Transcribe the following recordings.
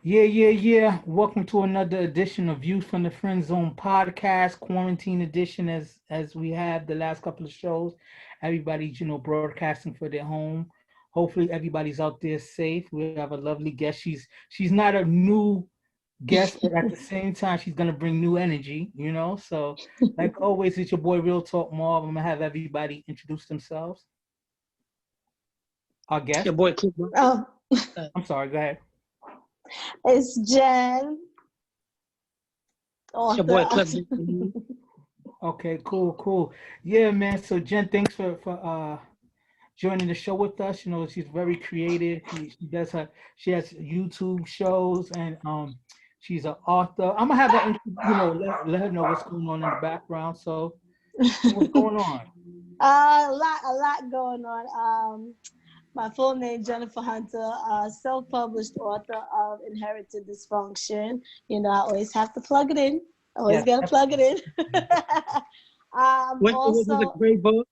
Yeah. Welcome to another edition of Views from the Friend Zone podcast, quarantine edition. As we have the last couple of shows, everybody's broadcasting for their home. Hopefully, everybody's out there safe. We have a lovely guest. She's not a new guest, but at the same time, she's gonna bring new energy. So like always, it's your boy Real Talk Marv. I'm gonna have everybody introduce themselves. Our It's your guest. boy Cliff. Oh, I'm sorry. Go ahead. it's Jen, It's your author boy of. Cliff. Okay, cool. Yeah, man. So Jen, thanks for joining the show with us. She's very creative. She has YouTube shows and she's an author. I'm gonna have her let her know what's going on in the background. So what's going on? A lot going on. My full name Jennifer Hunter, self-published author of Inherited Dysfunction. I always have to plug it in. Always Yes, gotta plug it in. What was a Also, great book?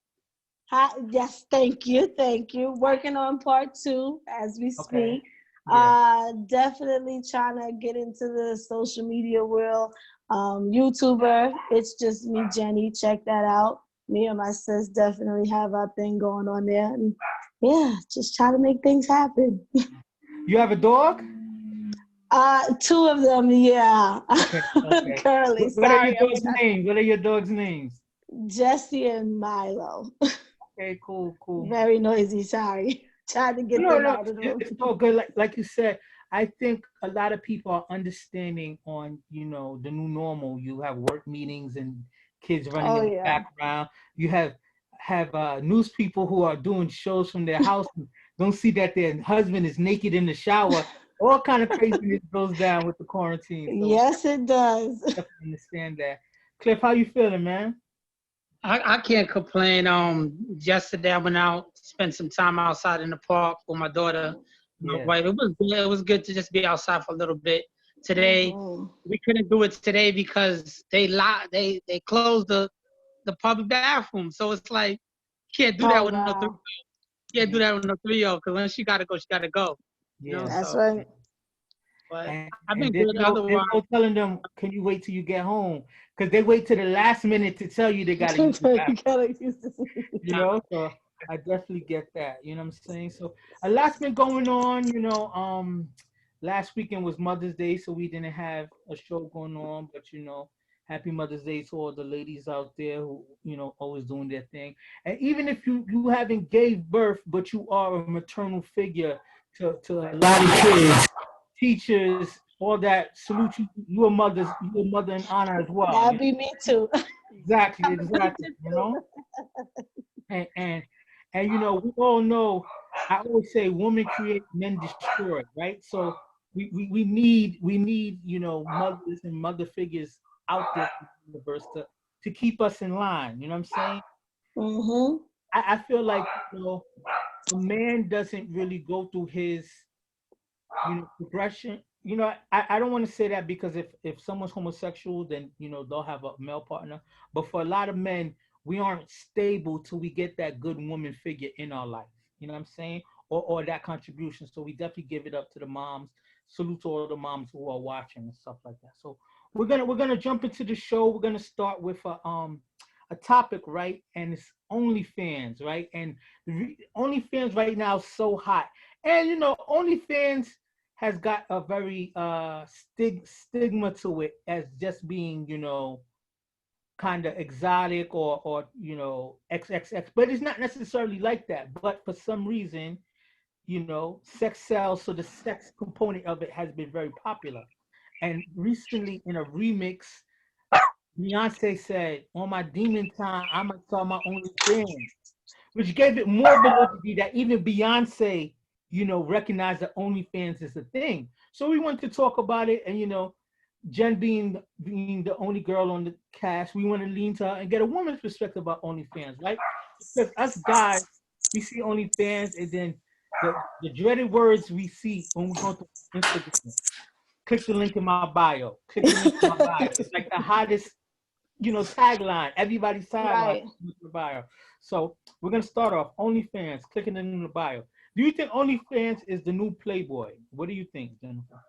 yes, thank you. Working on part two as we okay. speak. Yeah. Definitely trying to get into the social media world. YouTuber, it's just me, Jenny. Check that out. Me and my sis definitely have our thing going on there, and yeah, just try to make things happen. You have a dog? Two of them, yeah. Okay. Currently, What are your sorry, dog's names? What are your dog's names? Jesse and Milo. Okay, cool. Very noisy. Sorry, trying to get them No, out of the room. it's all good. Like you said, I think a lot of people are understanding on, the new normal. You have work meetings and kids running Oh in the yeah. background. You have news people who are doing shows from their house and don't see that their husband is naked in the shower. All kind of craziness goes down with the quarantine. So Yes, it does. definitely understand that. Cliff, how you feeling, man? I can't complain. Yesterday I went out, spent some time outside in the park with my daughter, my Yeah. wife. It was good. It was good to just be outside for a little bit. Today Mhm. we couldn't do it today because they closed the public bathroom. So it's like can't do that Oh with no three. wow, Can't do Yeah. that with no 3-year because when she gotta go, she gotta go. Yeah. that's So right. but I've And been good there's otherwise. no telling them, can you wait till you get home? Because they wait to the last minute to tell you they got to use the You bathroom. gotta use this. So I definitely get that. You know what I'm saying? So a lot's been going on. Last weekend was Mother's Day, so we didn't have a show going on. But happy Mother's Day to all the ladies out there who always doing their thing. And even if you haven't gave birth, but you are a maternal figure to a lot of kids, teachers, all that. Salute you. You're a mother in honor as well. That'd be me too. Exactly, I'm a exactly. teacher too. And we all know. I always say, women create, men destroy, right? So we need mothers and mother figures out there in the universe to keep us in line. You know what I'm saying? Mhm. I feel like a man doesn't really go through his progression. I don't want to say that because if someone's homosexual, then they'll have a male partner. But for a lot of men, we aren't stable till we get that good woman figure in our life. You know what I'm saying? Or that contribution. So we definitely give it up to the moms. Salute to all the moms who are watching and stuff like that. So we're gonna jump into the show. We're gonna start with a topic, right? And it's OnlyFans, right? And OnlyFans right now is so hot. And OnlyFans has got a very stigma to it as just being kind of exotic or XXX, but it's not necessarily like that. But for some reason, sex sells, so the sex component of it has been very popular. And recently, in a remix, Beyonce said, "On my demon time, I'm gonna start my OnlyFans," which gave it more validity that even Beyonce, recognized that OnlyFans is a thing. So we wanted to talk about it, and Jen being the only girl on the cast, we want to lean to her and get a woman's perspective about OnlyFans, right? Because us guys, we see OnlyFans, and then the dreaded words we see when we go to Instagram. Click the link in my bio. Click the link in my bio. It's like the hottest tagline. Everybody's tagline Right. in the bio. So we're gonna start off OnlyFans. Clicking in the bio. Do you think OnlyFans is the new Playboy? What do you think, Jennifer?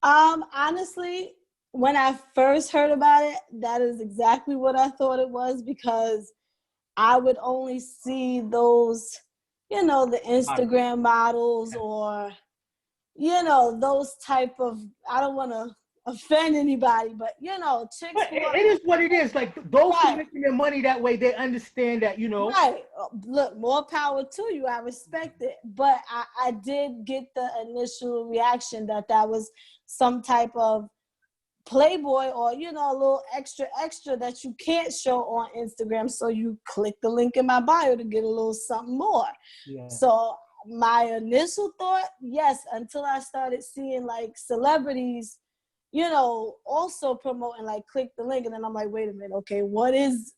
Honestly, when I first heard about it, that is exactly what I thought it was, because I would only see those, the Instagram models, or, those type of, I don't want to offend anybody, but, chicks But who are, it is what it is. Like those who right, making their money that way, they understand that, right. Look, more power to you. I respect it. But I did get the initial reaction that was some type of Playboy, or a little extra that you can't show on Instagram, so you click the link in my bio to get a little something more. Yeah. So my initial thought, yes, until I started seeing like celebrities, also promoting, like, click the link, and then I'm like, wait a minute, okay, what is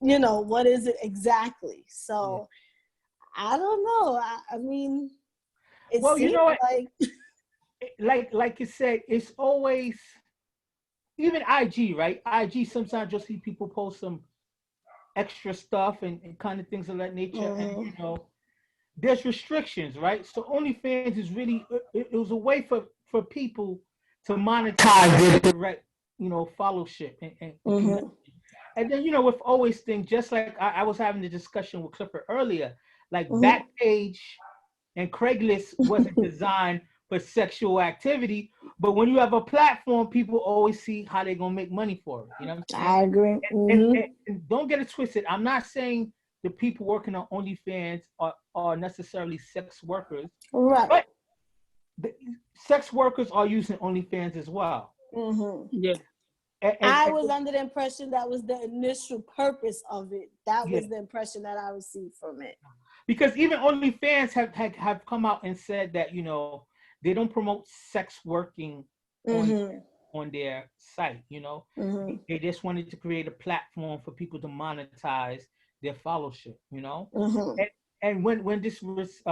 it exactly? So I don't know. I mean, it Well, you seems know what? like Like you said, it's always even IG, right? IG, sometimes you'll see people post some extra stuff and kind of things of that nature, and there's restrictions, right? So OnlyFans is really it was a way for people to monetize their direct, fellowship and connection. And then with always things, just like I was having the discussion with Clifford earlier, like Backpage and Craigslist wasn't designed for sexual activity, but when you have a platform, people always see how they're gonna make money for it. You know what I'm saying? I agree. And don't get it twisted. I'm not saying the people working on OnlyFans are necessarily sex workers, Right. but the sex workers are using OnlyFans as well. Yeah. I was under the impression that was the initial purpose of it. That Yeah. was the impression that I received from it. Because even OnlyFans have come out and said that they don't promote sex working on their site. They just wanted to create a platform for people to monetize their fellowship. And when this was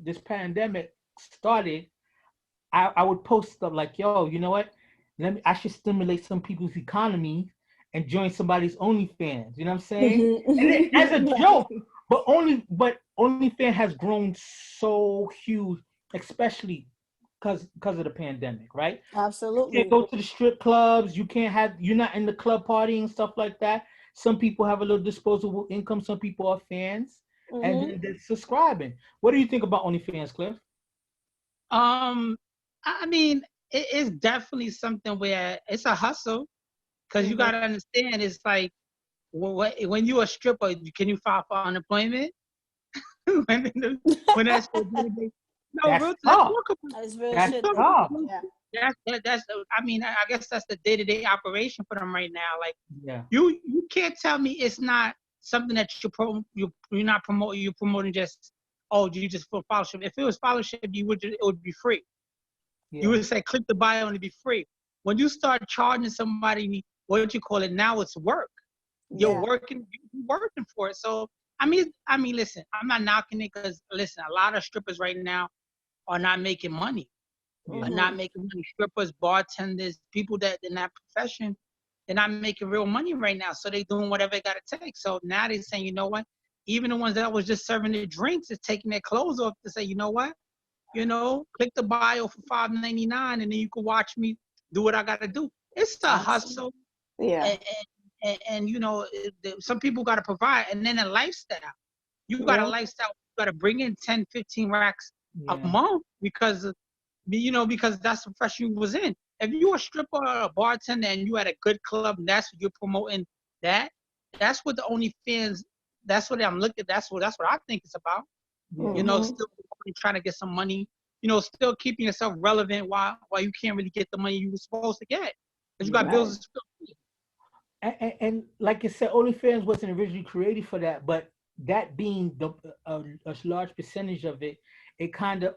this pandemic started, I would post stuff like, yo, you know what? I should stimulate some people's economy and join somebody's OnlyFans. You know what I'm saying? And then, as a joke, but OnlyFans has grown so huge, especially because of the pandemic, right? Absolutely. You can't go to the strip clubs. You're not in the club partying and stuff like that. Some people have a little disposable income. Some people are fans, and then they're subscribing. What do you think about OnlyFans, Cliff? I mean, it's definitely something where it's a hustle, because you gotta understand, it's like when you a stripper, can you file for unemployment? when that's That's tough. That's real That's shit. tough. That's I mean, I guess that's the day-to-day operation for them right now. Like, Yeah. you can't tell me it's not something that you're not promoting. You're promoting just, oh, you just for fellowship. If it was fellowship, it would be free. Yeah. You would say click the bio and it'd be free. When you start charging somebody, what you call it now, it's work. You're working for it. So I mean, listen, I'm not knocking it, because listen, a lot of strippers right now are not making money. Are not making money. Strippers, bartenders, people that in that profession, they're not making real money right now. So they're doing whatever it got to take. So now they're saying, you know what? Even the ones that was just serving their drinks is taking their clothes off to say, you know what? Click the bio for $5.99, and then you can watch me do what I got to do. It's a hustle. Yeah. And some people got to provide. And then a lifestyle. You got a lifestyle. You got to bring in 10, 15 racks a month, because that's the profession you was in. If you a stripper or a bartender and you at a good club, and that's what you're promoting, that's what the OnlyFans, that's what I'm looking. That's what I think it's about. Still trying to get some money. Still keeping yourself relevant while you can't really get the money you were supposed to get, because you got bills to pay. And like I said, OnlyFans wasn't originally created for that, but that being a large percentage of it, it kind of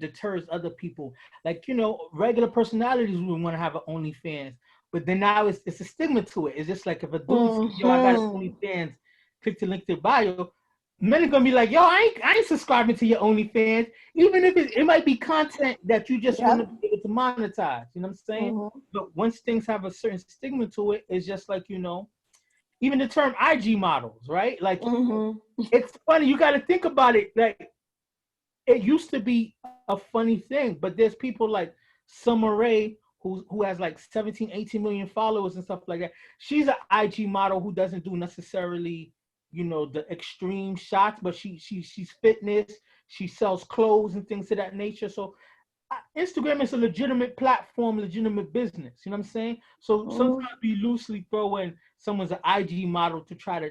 deters other people. Like, regular personalities would want to have an OnlyFans, but then now it's a stigma to it. It's just like if a dude says, yo, I got an OnlyFans, click the link to the bio, men are gonna be like, yo, I ain't subscribing to your OnlyFans, even if it might be content that you just want to be able to monetize. You know what I'm saying? But once things have a certain stigma to it, it's just like, even the term IG models, right? Like, it's funny. You got to think about it. Like, it used to be a funny thing, but there's people like Summer Rae who has like 17, 18 million followers and stuff like that. She's an IG model who doesn't do necessarily, you know, the extreme shots, but she's fitness. She sells clothes and things of that nature. So Instagram is a legitimate platform, legitimate business. You know what I'm saying? So sometimes we loosely throw in someone's an IG model to try to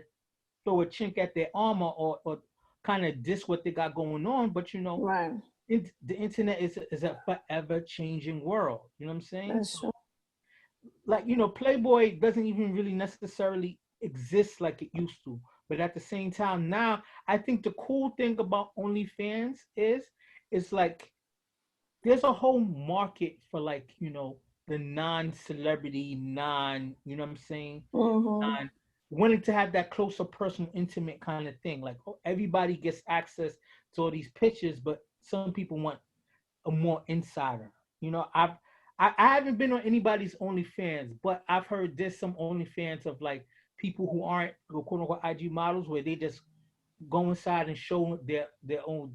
throw a chink at their armor or kind of diss what they got going on. But you know, Right. the internet is a forever changing world. You know what I'm saying? That's true. Like, you know, Playboy doesn't even really necessarily exist like it used to. But at the same time, now I think the cool thing about OnlyFans is like there's a whole market for, like, you know, the non-celebrity, you know what I'm saying? Mm-hmm. Non wanting to have that closer, personal, intimate kind of thing. Like, oh, everybody gets access to all these pictures, but some people want a more insider. You know, I haven't been on anybody's OnlyFans, but I've heard there's some OnlyFans of like people who aren't quote unquote IG models where they just go inside and show their own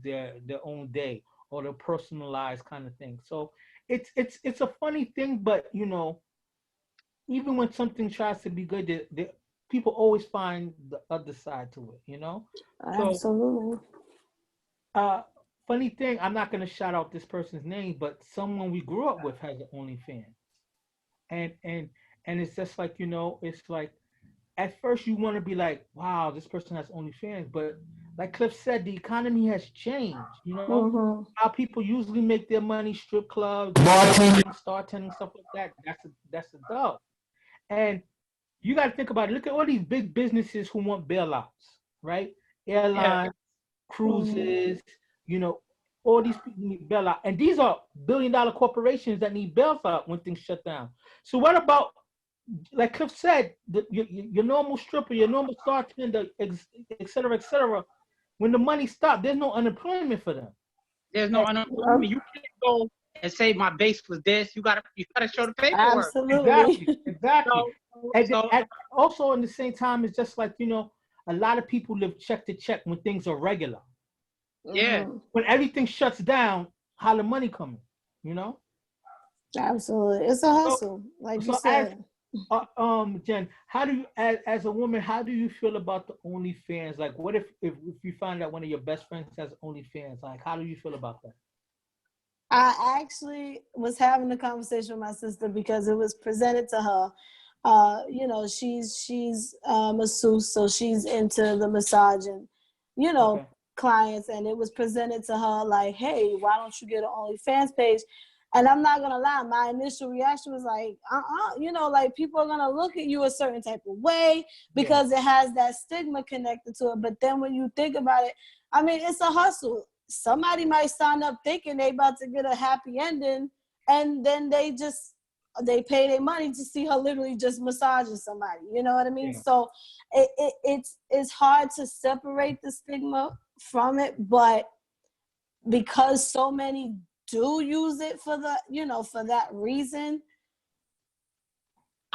day or their personalized kind of thing. So it's a funny thing, but you know, even when something tries to be good, people always find the other side to it, you know? So Absolutely. uh funny thing, I'm not gonna shout out this person's name, but someone we grew up with has an OnlyFans. And and it's just like, you know, it's like at first you want to be like, wow, this person has OnlyFans, but like Cliff said, the economy has changed. You know Mm-hmm. how people usually make their money: strip clubs, bartending, stuff like that. That's a dub. And you got to think about it. Look at all these big businesses who want bailouts, right? Yeah. Airlines, Mm-hmm. cruises, you know, all these people need bailout, and these are billion-dollar corporations that need bailout when things shut down. So what about, like Cliff said, your normal stripper, your normal bartender, et cetera, et cetera? When the money stops, there's no unemployment for them. There's no And unemployment. You can't go and say my base was this. You gotta show the paperwork. Absolutely. exactly. So so And also, in the same time, it's just like, you know, a lot of people live check to check when things are regular. yeah. Mm-hmm. When everything shuts down, how the money coming? You know. Absolutely. It's a So hustle, like you so as said. Jen, how do you, as a woman, how do you feel about the OnlyFans? Like, what if you find out one of your best friends has OnlyFans? Like, how do you feel about that? I actually was having a conversation with my sister because it was presented to her. You know, she's masseuse, so she's into the massage and, you know, Okay. clients, and it was presented to her like, hey, why don't you get an OnlyFans page? And I'm not gonna lie, my initial reaction was like, you know, like people are gonna look at you a certain type of way Yeah. because it has that stigma connected to it. But then when you think about it, I mean, it's a hustle. Somebody might sign up thinking they about to get a happy ending, and then they pay their money to see her literally just massaging somebody. You know what I mean? Yeah. So it's hard to separate the stigma from it, but because so many do use it for the, you know, for that reason,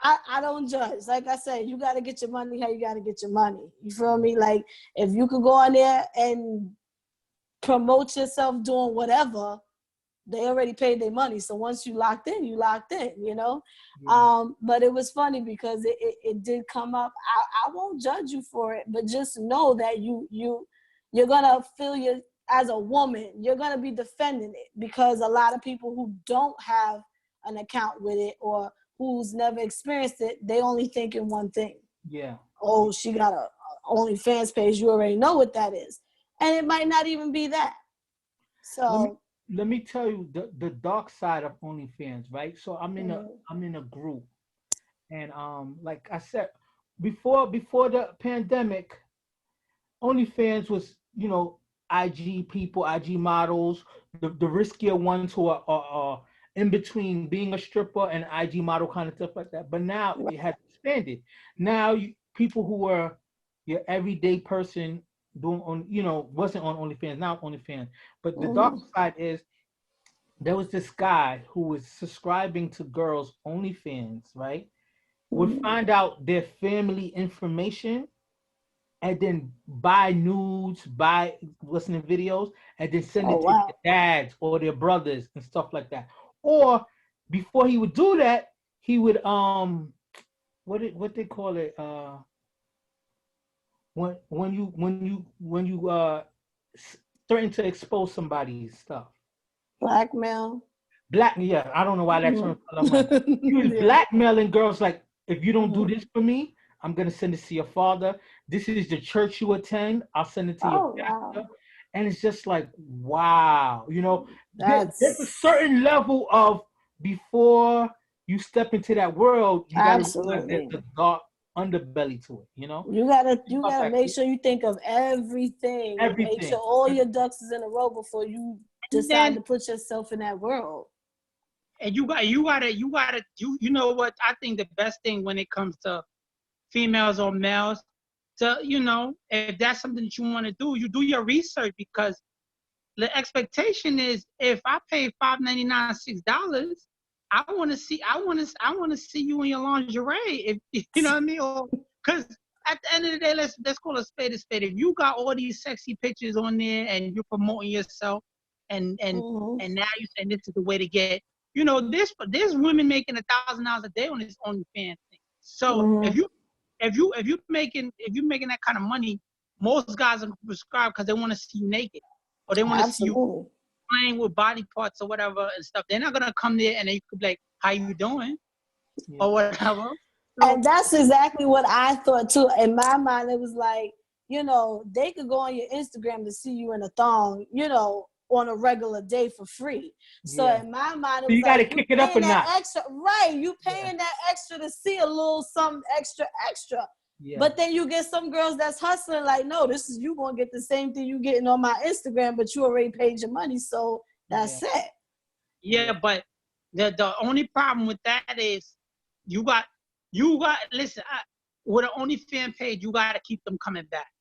I don't judge. Like I said, you got to get your money how you got to get your money. You feel me? Like if you could go on there and promote yourself doing whatever, they already paid their money. So once you locked in, you locked in, you know? Yeah. But it was funny because it did come up. I won't judge you for it, but just know that you're gonna feel your, as a woman, you're gonna be defending it because a lot of people who don't have an account with it or who's never experienced it, they only think in one thing. Yeah. Oh, she got a OnlyFans page. You already know what that is, and it might not even be that. Let me So let me tell you the dark side of OnlyFans, right? So mm, I'm in a group, and like I said, before the pandemic, OnlyFans was, you know, IG people, IG models, the riskier ones who are in between being a stripper and IG model kind of stuff like that. But now it has expanded. Now people who are your everyday person doing on, you know, wasn't on OnlyFans, now OnlyFans. But the dark mm, side is there was this guy who was subscribing to girls' OnlyFans, right? Would mm. find out their family information and then buy nudes, buy listening videos, and then send Oh it to wow. their dads or their brothers and stuff like that. Or before he would do that, he would what they call it when you threaten to expose somebody's stuff. Blackmail. Black, yeah, I don't know why that term fell on my. He was Yeah. blackmailing girls like, if you don't do Mhm. this for me, I'm gonna send it to your father. This is the church you attend. I'll send it to your Oh pastor. wow. And it's just like, wow, there's a That's certain level of before you step into that world, you got to realize there's absolutely. a dark underbelly to it. You About gotta that make sure you think of everything and make sure everything. all your ducks is in a row before you And decide then to put yourself in that world. and you know what? I think the best thing when it comes to females or males, if that's something that you want to do, you do your research, because the expectation is, if I pay $5.99, $6, I want to see you in your lingerie, if you know what I mean, or because at the end of the day, let's call a spade a spade. If you got all these sexy pictures on there and you're promoting yourself, and and Mhm. and now you saying this is the way to get, there's women making $1,000 a day on this OnlyFans thing. So if Mhm. you if you're making that kind of money, most guys are prescribed because they want to see you naked, or they want to see you Absolutely. playing with body parts or whatever and stuff. They're not gonna come there and they could be like, "How you doing?" Yeah. or whatever. So And that's exactly what I thought too. In my mind, it was like, they could go on your Instagram to see you in a thong, on a regular day for free. So Yeah. in my mind, it So was you got like, to you kick it up a paying that notch. extra, right? You Yeah. paying that extra to see a little something extra, extra. Yeah. But then you get some girls that's hustling, like, no, this is you gonna get the same thing you getting on my Instagram, but you already paid your money, so Yeah. that's it. yeah, Yeah. but the only problem with that is you got listen. With an OnlyFans page, you got to keep them coming back,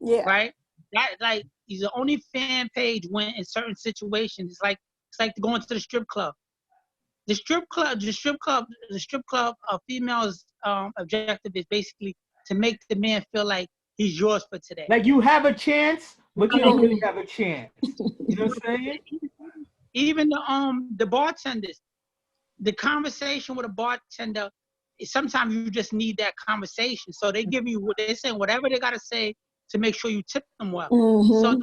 Yeah. right? That like is the only fan page when in certain situations. It's like going to the strip club. The strip club of females' objective is basically to make the man feel like he's yours for today. Like you have a chance, but you I don't mean, really have a chance. You know what I'm saying? even the bartenders, the conversation with a bartender, sometimes you just need that conversation. So they give you what they're saying, whatever they gotta say to make sure you tip them well. So Mm-hmm.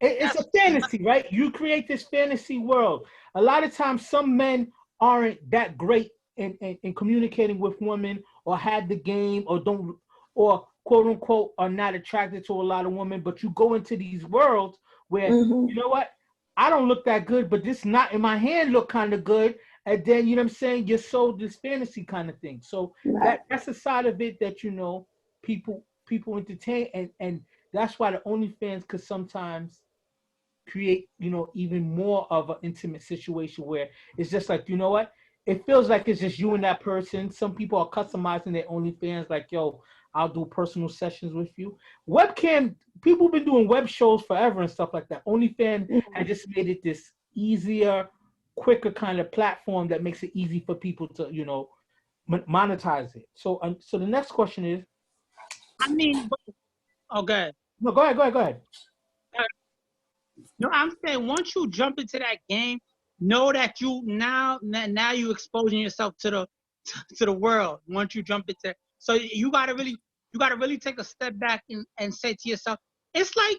It's a that's fantasy, right? You create this fantasy world. A lot of times, some men aren't that great in communicating with women, or had the game, or don't, or quote unquote, are not attracted to a lot of women. But you go into these worlds where, Mm-hmm. you know what? I don't look that good, but this knot in my hand look kind of good. And then, you know what I'm saying? You're sold this fantasy kind of thing. So Right. that's a side of it that, people entertain. And that's why the OnlyFans could sometimes create, even more of an intimate situation where it's just like, you know what? It feels like it's just you and that person. Some people are customizing their OnlyFans, like, yo, I'll do personal sessions with you. Webcam, people have been doing web shows forever and stuff like that. OnlyFans has Mhm. just made it this easier, quicker kind of platform that makes it easy for people to, monetize it. So the next question is, I mean, okay. no, go ahead, go ahead, go ahead. No, I'm saying once you jump into that game, know that now you exposing yourself to the world. Once you jump into, so you gotta really take a step back and say to yourself, it's like,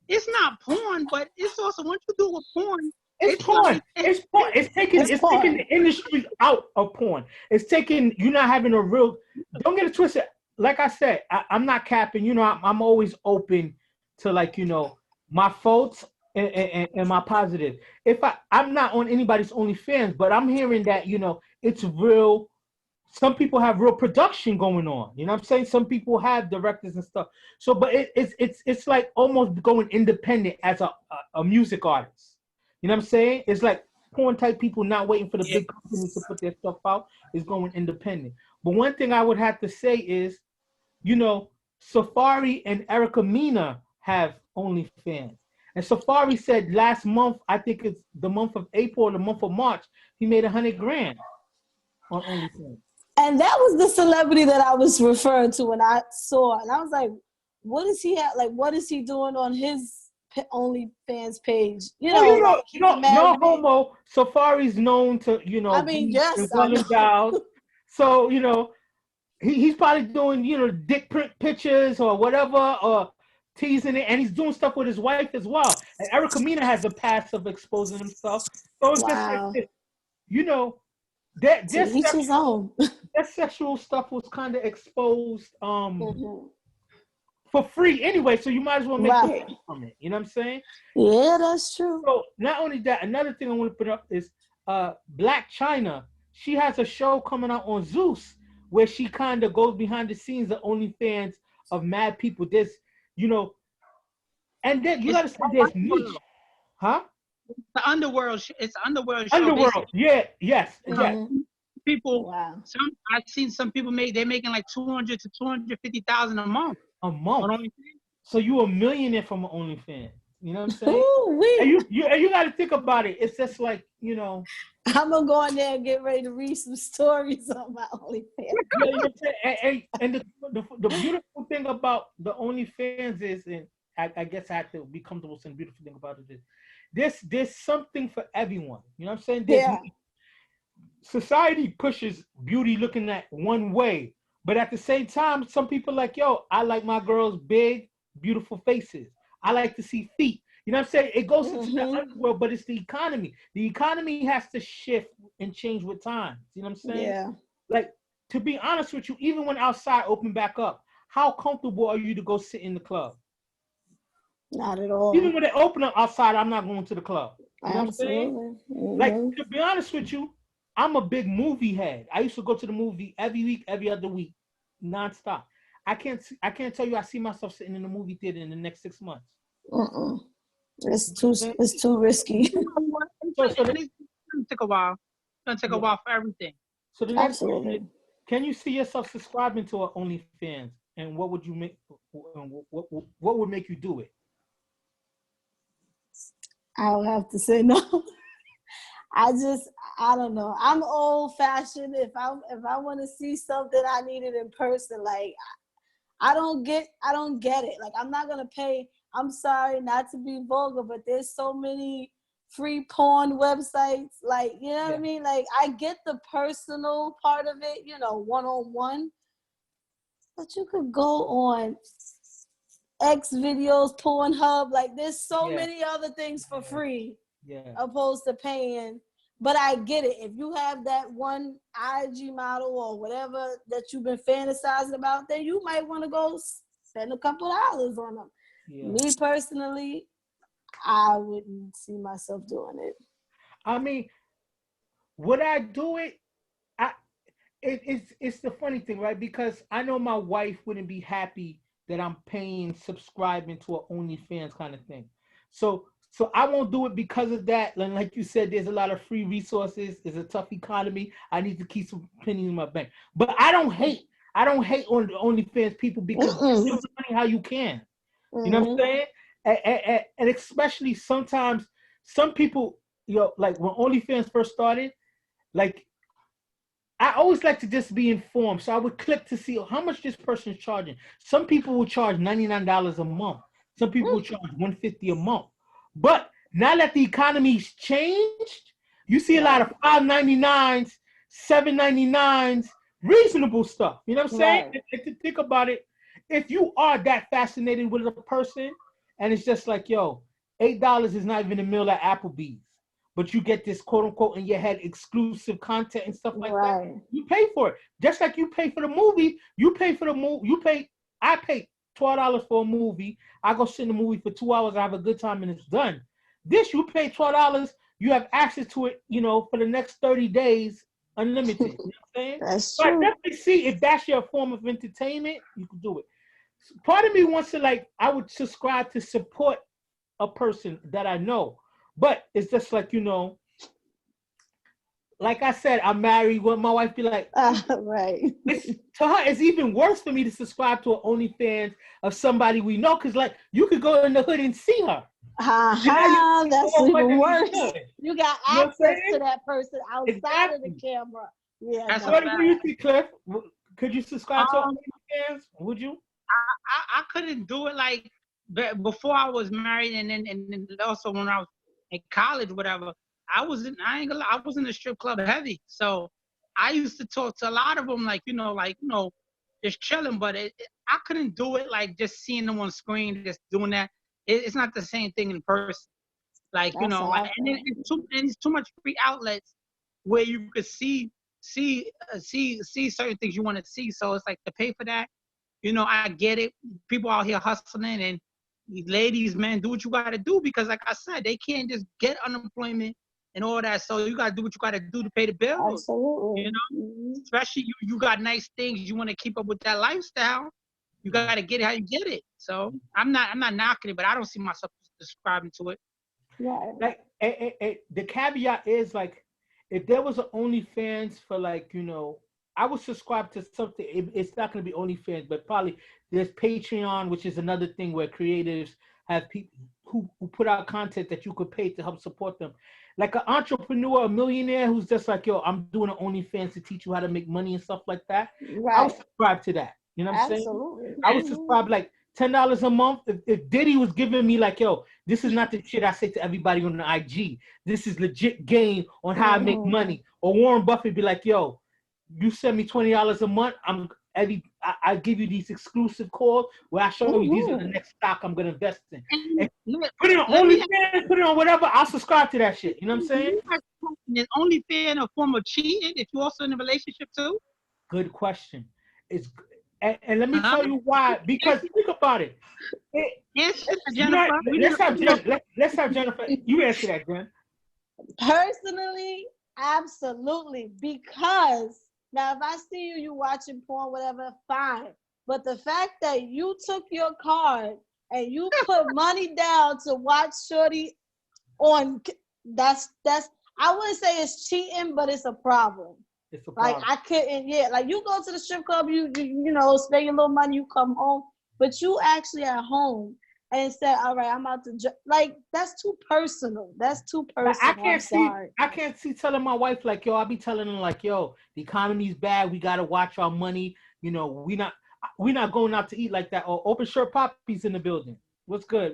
it's not porn, but it's also, once you do with porn, It's it's like porn. It's porn. It's It's taking porn. the industry out of porn. It's taking you not having a real. Don't get it twisted. Like I said, I'm not capping. I'm always open to, like, my faults and my positive. If I'm not on anybody's OnlyFans, but I'm hearing that, it's real. Some people have real production going on. You know what I'm saying? Some people have directors and stuff. So, but it's like almost going independent as a music artist. You know what I'm saying? It's like porn type people not waiting for the yeah, big companies to put their stuff out. Is going independent. But one thing I would have to say is, Safari and Erica Mena have OnlyFans. And Safari said last month, I think it's the month of April or the month of March, he made 100 grand on OnlyFans. And that was the celebrity that I was referring to when I saw, and I was like, what is he at? Like, what is he doing on his OnlyFans page. You Oh, know, you know, like he's a no married man. homo. Safari's known to, I mean, be yes, I well know. endowed. So, he's probably doing, dick print pictures or whatever, or teasing it, and he's doing stuff with his wife as well. And Erica Mena has a past of exposing himself. So it's just like Wow. this, you know, that To each his own. that sexual stuff was kind of exposed Mhm. for free anyway, so you might as well make the Right. money from it. You know what I'm saying? Yeah, that's true. So not only that, another thing I want to put up is Black China. She has a show coming out on Zeus where she kind of goes behind the scenes of OnlyFans of mad people. There's, and then you gotta say there's niche, huh? The underworld. It's underworld show Underworld, basically. yeah, yes, yes. Mhm. People. Wow. I've seen some people they're making like 200 to 250,000 a month. A month. So you a millionaire from an OnlyFans. You know what I'm saying? And you got to think about it. It's just like, I'm gonna go in there and get ready to read some stories on my OnlyFans. You know what I'm saying? And the beautiful thing about the OnlyFans is, and I guess I have to be comfortable saying the beautiful thing about it is, there's something for everyone. You know what I'm saying? Yeah. Society pushes beauty looking at one way, but at the same time, some people like, yo, I like my girls big, beautiful faces. I like to see feet. You know what I'm saying? It goes into the underworld, but it's the economy. The economy has to shift and change with times. You know what I'm saying? Yeah. Like, to be honest with you, even when outside open back up, how comfortable are you to go sit in the club? Not at all. Even when they open up outside, I'm not going to the club. You know Absolutely. what I'm saying? Like, to be honest with you, I'm a big movie head. I used to go to the movie every week, every other week, nonstop. I can't tell you I see myself sitting in the movie theater in the next 6 months. It's too risky. So it's gonna take a while. It's gonna take a while for everything. So the next question is, can you see yourself subscribing to an OnlyFans, and what would you make? What would make you do it? I'll have to say no. I don't know. I'm old fashioned. If I want to see something, I need it in person. Like I don't get it. Like I'm not gonna pay. I'm sorry not to be vulgar, but there's so many free porn websites. Like, you know what I mean? Like I get the personal part of it, one-on-one. But you could go on X videos, Pornhub. Like there's so many other things for free. Opposed to paying. But I get it. If you have that one IG model or whatever that you've been fantasizing about, then you might want to go spend a couple dollars on them. Me personally, I wouldn't see myself doing it. I mean, would I do it? It's the funny thing, right? Because I know my wife wouldn't be happy that I'm subscribing to an OnlyFans kind of thing. So I won't do it because of that. And like you said, there's a lot of free resources. It's a tough economy. I need to keep some pennies in my bank. But I don't hate on the OnlyFans people because it's money how you can. You know what I'm saying? And especially sometimes some people, like when OnlyFans first started, like I always like to just be informed. So I would click to see how much this person is charging. Some people will charge $99 a month. Some people will charge $150 a month. But now that the economy's changed, you see a lot of $5.99s, $7.99s, reasonable stuff. You know what I'm saying? If you think about it, if you are that fascinated with a person, and it's just like, yo, $8 is not even a meal at Applebee's, but you get this quote unquote in your head exclusive content and stuff like that. You pay for it. Just like you pay for the movie, I pay $12 for a movie. I go sit in the movie for 2 hours, I have a good time, and it's done. This, you pay $12, you have access to it, for the next 30 days, unlimited. You know what I'm saying? That's true. But definitely see if that's your form of entertainment, you can do it. Part of me wants to, I would subscribe to support a person that I know. But it's just like, like I said, I'm married. What my wife be like, right. To her, it's even worse for me to subscribe to an OnlyFans of somebody we know, because you could go in the hood and see her. That's even worse. You got access to that person outside of the camera. Yeah. That's what do you think, Cliff? Could you subscribe to OnlyFans? Would you? I couldn't do it. Like before I was married, and then also when I was in college, whatever, I ain't gonna lie, I was in the strip club heavy. So I used to talk to a lot of them, like, just chilling, but I couldn't do it like just seeing them on screen, just doing that. It's not the same thing in person. Like, That's like, awesome. and it's too much free outlets where you could see certain things you want to see. So it's like to pay for that. I get it. People out here hustling, and ladies, man, do what you got to do, because like I said, they can't just get unemployment and all that. So you got to do what you got to do to pay the bills. Absolutely. Especially you got nice things. You want to keep up with that lifestyle. You got to get it how you get it. So I'm not knocking it, but I don't see myself subscribing to it. Right. Like, the caveat is, like, if there was an OnlyFans for, like, I would subscribe to something. It's not going to be OnlyFans, but probably there's Patreon, which is another thing where creatives have people who put out content that you could pay to help support them. Like an entrepreneur, a millionaire who's just like, yo, I'm doing an OnlyFans to teach you how to make money and stuff like that. Right. I would subscribe to that. You know what I'm saying? Absolutely. I would subscribe like $10 a month. If Diddy was giving me like, yo, this is not the shit I say to everybody on the IG. This is legit game on how I make money. Or Warren Buffett be like, yo, you send me $20 a month. I give you these exclusive calls where I show you these are the next stock I'm gonna invest in. And put it on OnlyFans, put it on whatever. I'll subscribe to that shit. You know what I'm saying? Is OnlyFans a form of cheating if you're also in a relationship too? Good question. And let me tell you why. Because think about it. Jennifer. Let's have Jennifer. You answer that, Jen. Personally, absolutely. Because now, if I see you watching porn, whatever, fine. But the fact that you took your card and you put money down to watch Shorty on, that's I wouldn't say it's cheating, but it's a problem. It's a problem. Like, I couldn't, like, you go to the strip club, you spend your little money, you come home, but you actually at home and said, all right, I'm out to, like, that's too personal. That's too personal. I can't see telling my wife, like, yo, I'll be telling her, like, yo, the economy's bad. We got to watch our money. We not going out to eat like that. Or Open Shirt Poppy's in the building. What's good?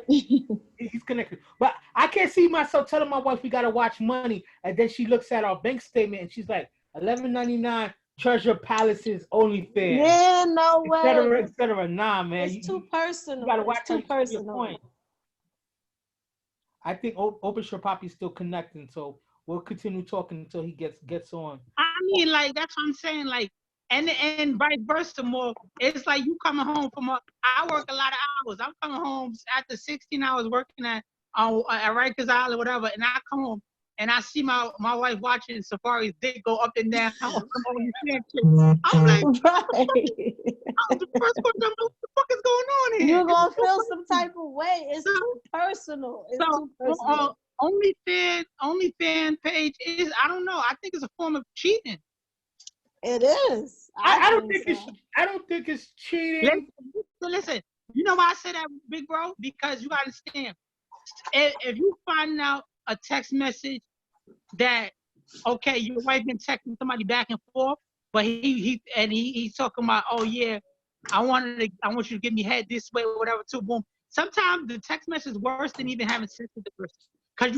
He's connected. But I can't see myself telling my wife we got to watch money. And then she looks at our bank statement and she's like, $11.99. Treasure Palaces OnlyFans. Yeah, no way. Et cetera. Nah, man. It's too personal. You gotta watch too personal. I think Open Shirt Poppy's still connecting, so we'll continue talking until he gets on. I mean, like, that's what I'm saying. Like, and vice versa. More, it's like you coming home I work a lot of hours. I'm coming home after 16 hours working at Rikers Island, whatever, and I come home. And I see my wife watching Safari's dick go up and down. I'm like, right. The first question, what the fuck is going on here? You're going to feel some type of way. It's too personal. Too personal. OnlyFans page is, I don't know. I think it's a form of cheating. It is. I don't think it's cheating. Listen, you know why I say that, big bro? Because you got to understand. If you find out a text message that, okay, your wife been texting somebody back and forth, but he's talking about, oh yeah, I want you to give me head this way or whatever too. Boom. Sometimes the text message is worse than even having sex with the person, because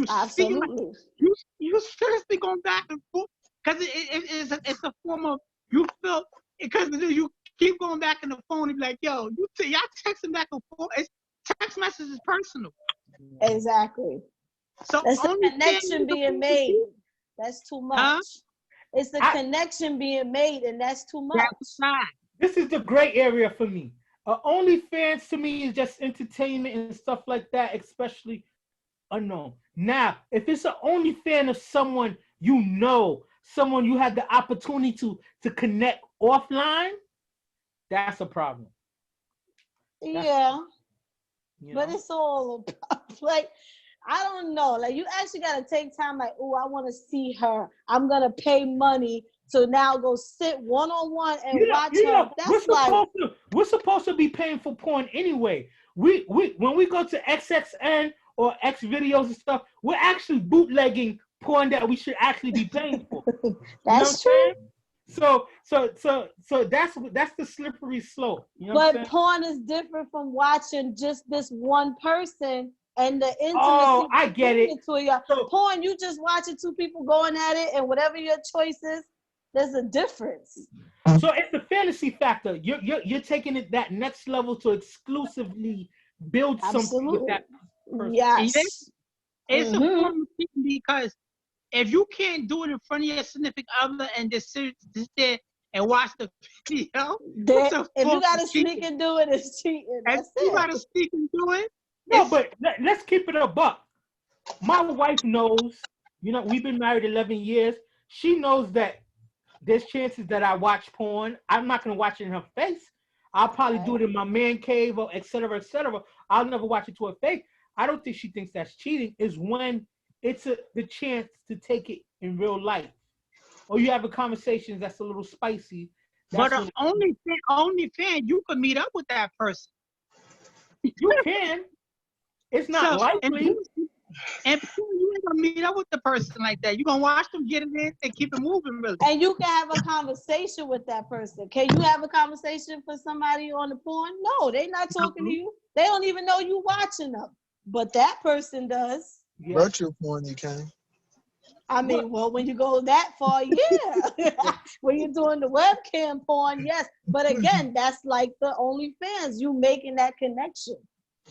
you seriously going back and forth, because it's a form of, you feel, because you keep going back in the phone and be like, yo, y'all texting back and forth. Text message is personal. Exactly. So it's the connection being made. That's too much. Huh? It's the connection being made, and that's too much. This is the gray area for me. OnlyFans to me is just entertainment and stuff like that, especially unknown. Now, if it's an OnlyFans of someone someone you had the opportunity to connect offline, that's a problem. But it's all about, like, I don't know. Like, you actually got to take time, like, oh, I want to see her. I'm going to pay money to now go sit one-on-one and watch her. That's we're supposed to be paying for porn anyway. We when we go to XXN or X videos and stuff, we're actually bootlegging porn that we should actually be paying for. That's true. So that's the slippery slope. You know what I'm But saying? porn is different from watching just this one person and the Oh, intimacy I get between it. the two of y'all. So Porn, you just watching two people going at it, and whatever your choice is, there's a difference. so it's the fantasy factor. You're taking it that next level to exclusively build something with Absolutely. that person. Yes. It's a Mm-hmm. form of cheating because if you can't do it in front of your significant other and just sit there and watch the video, it's a If you form gotta of sneak cheating. and do it, it's cheating. If That's you it. gotta sneak and do it, No, it's but let's keep it a buck. My wife knows, we've been married 11 years. She knows that there's chances that I watch porn. I'm not going to watch it in her face. I'll probably do it in my man cave or et cetera, et cetera. I'll never watch it to her face. I don't think she thinks that's cheating. Is when it's the chance to take it in real life. Or you have a conversation that's a little spicy. but That's when only fan you could meet up with that person. you can. It's not So likely. and you ain't gonna meet up with the person like that. You're gonna watch them get it in and keep it moving really. And you can have a conversation with that person. Can you have a conversation for somebody on the porn? No, they're not talking to you. They don't even know you watching them. But that person does. Yeah. Virtual porn, you can. I mean, well, when you go that far, yeah. When you're doing the webcam porn, yes. But again, that's like the OnlyFans. You making that connection.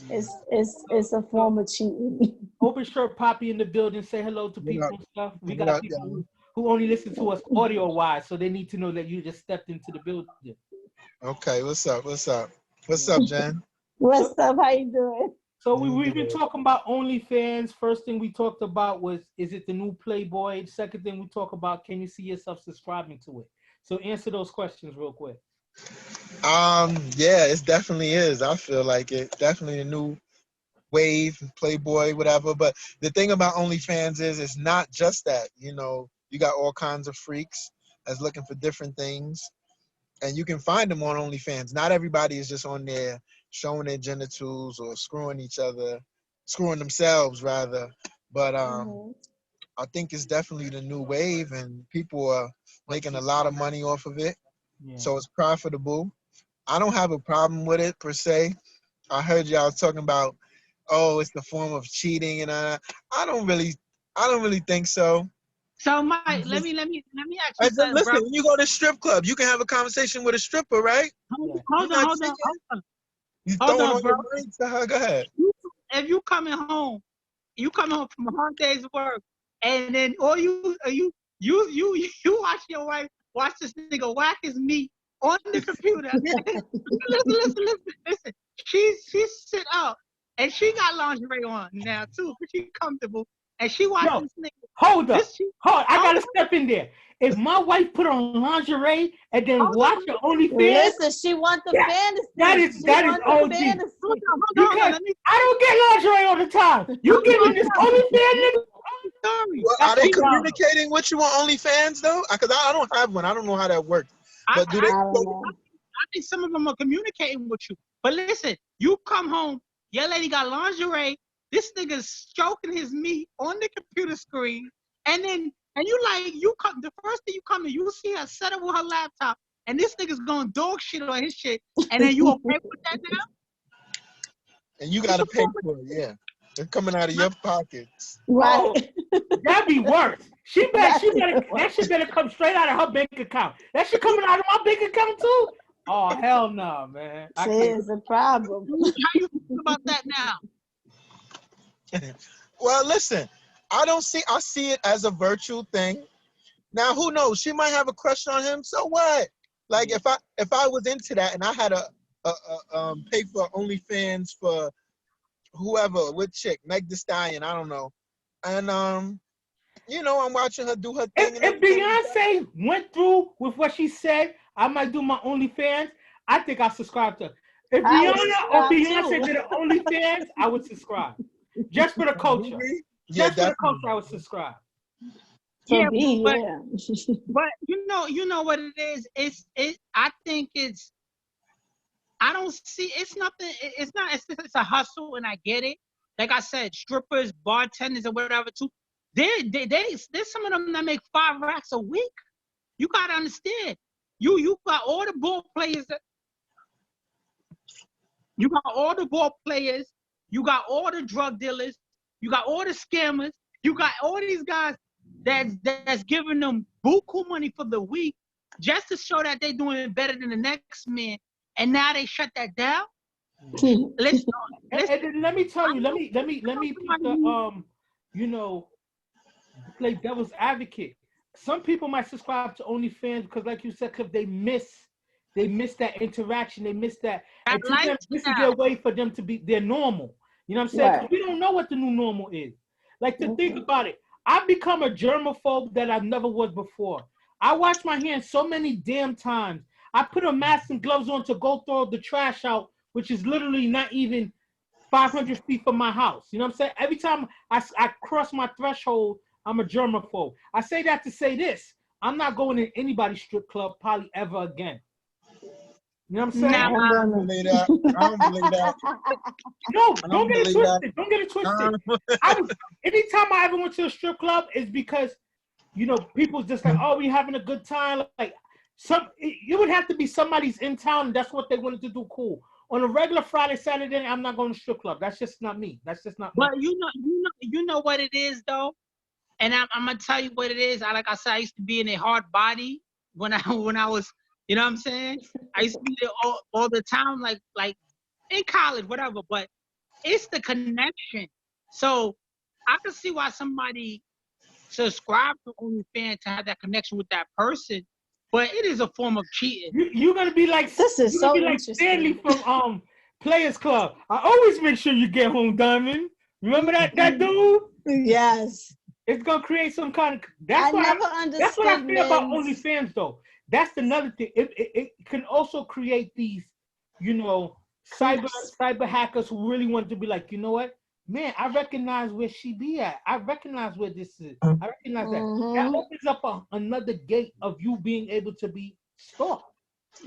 It's a form of cheating. Open shirt Poppy in the building. Say hello to What people up? and stuff. We What got up, people y'all? who only listen to us audio wise, so they need to know that you just stepped into the building. Okay, what's up? What's up? What's up, Jen? What's up? How you doing? So Doing we've been good. talking about OnlyFans. First thing we talked about was, is it the new Playboy? Second thing we talk about, can you see yourself subscribing to it? So answer those questions real quick. Yeah, it definitely is. I feel like it. Definitely a new wave, Playboy, whatever. But the thing about OnlyFans is it's not just that. You got all kinds of freaks that's looking for different things. And you can find them on OnlyFans. Not everybody is just on there showing their genitals or screwing themselves rather. But I think it's definitely the new wave, and people are making a lot of money off of it. Yeah. So it's profitable. I don't have a problem with it per se. I heard y'all talking about, oh, it's the form of cheating, and I don't really think so. So Mike, let me ask you something, Listen, bro. when you go to strip club, you can have a conversation with a stripper, right? Yeah. Hold on, hold on. You Hold throwing on, on bro. your mind to her. Go ahead. If you coming home from a hard day's work, and then all you watch your wife watch this nigga whack his meat on the computer. listen. She's sit up and she got lingerie on now too, but she comfortable and she watching this nigga. Hold up. I hold gotta up. step in there. If my wife put on lingerie and then Hold watch on. the OnlyFans, Listen, she want the fantasy. that is She want the OG. fantasy. Hold on. Let me I don't get lingerie all the time. You giving this OnlyFans nigga? sorry. Well, are they That's communicating with you on OnlyFans though? Because I don't have one. I don't know how that works. But do they? I don't know. I think some of them are communicating with you. But listen, you come home, your lady got lingerie, this nigga's stroking his meat on the computer screen, and you come the first thing you come in, you see her set up with her laptop, and this nigga's going dog shit on his shit, and then you okay with that now? And you gotta pay for it. Yeah, it's coming out of your pockets. Right. That'd be worse. That shit better come straight out of her bank account. That shit coming out of my bank account too? Oh hell no, man. I See, can't. it's a problem. How you feel about that now? Well, listen, I see it as a virtual thing. Now, who knows? She might have a crush on him. So what? Like if I was into that and I had a pay for OnlyFans for whoever, with chick, Meg Thee Stallion, I don't know, and I'm watching her do her thing. If Beyonce went through with what she said, I might do my OnlyFans. I think I'll subscribe to her. If Rihanna or Beyonce did an OnlyFans, I would subscribe. Just for the culture. Yeah, Just for the culture, I would subscribe. Yeah, but you know what it is. I think it's. I don't see. It's nothing. It's a hustle, and I get it. Like I said, strippers, bartenders, or whatever too. There's some of them that make 5 racks a week. You gotta understand. You got all the ball players. You got all the ball players. You got all the drug dealers. You got all the scammers. You got all these guys that's giving them buku money for the week just to show that they're doing better than the next man. And now they shut that down. Let's And let me tell you, let me put the you know, play devil's advocate. Some people might subscribe to OnlyFans because, like you said, because they miss that interaction, they miss that. And to them, this is their way for them to be their normal. You know what I'm saying? Right. 'Cause we don't know what the new normal is. Like, to think about it, I've become a germaphobe that I never was before. I wash my hands so many damn times. I put a mask and gloves on to go throw the trash out, which is literally not even 500 feet from my house. You know what I'm saying? Every time I cross my threshold, I'm a germaphobe. I say that to say this. I'm not going to anybody's strip club probably ever again. You know what I'm saying? Now, I don't believe that. I don't believe that. No, I don't get it believe that. twisted. Don't get it twisted. Anytime I ever went to a strip club, it's because, you know, people's just like, oh, we having a good time. Like, it would have to be somebody's in town, and that's what they wanted to do. Cool. On a regular Friday, Saturday, I'm not going to strip club. That's just not me. That's just not me. but you know what it is though, and I'm gonna tell you what it is. Like I said, I used to be in a hard body when I was, you know what I'm saying? I used to be there all the time, like in college, whatever. But it's the connection. So I can see why somebody subscribe to OnlyFans to have that connection with that person, but it is a form of cheating. You're gonna be like Stanley from Players Club. I always make sure you get home, Diamond. Remember that dude? Yes. It's gonna create some kind of. I never understood. That's what I feel about OnlyFans, though. That's another thing. It can also create these, you know, cyber hackers who really want to be like, you know what, man, I recognize where she be at. I recognize where this is. I recognize that. That opens up another gate of you being able to be stalked.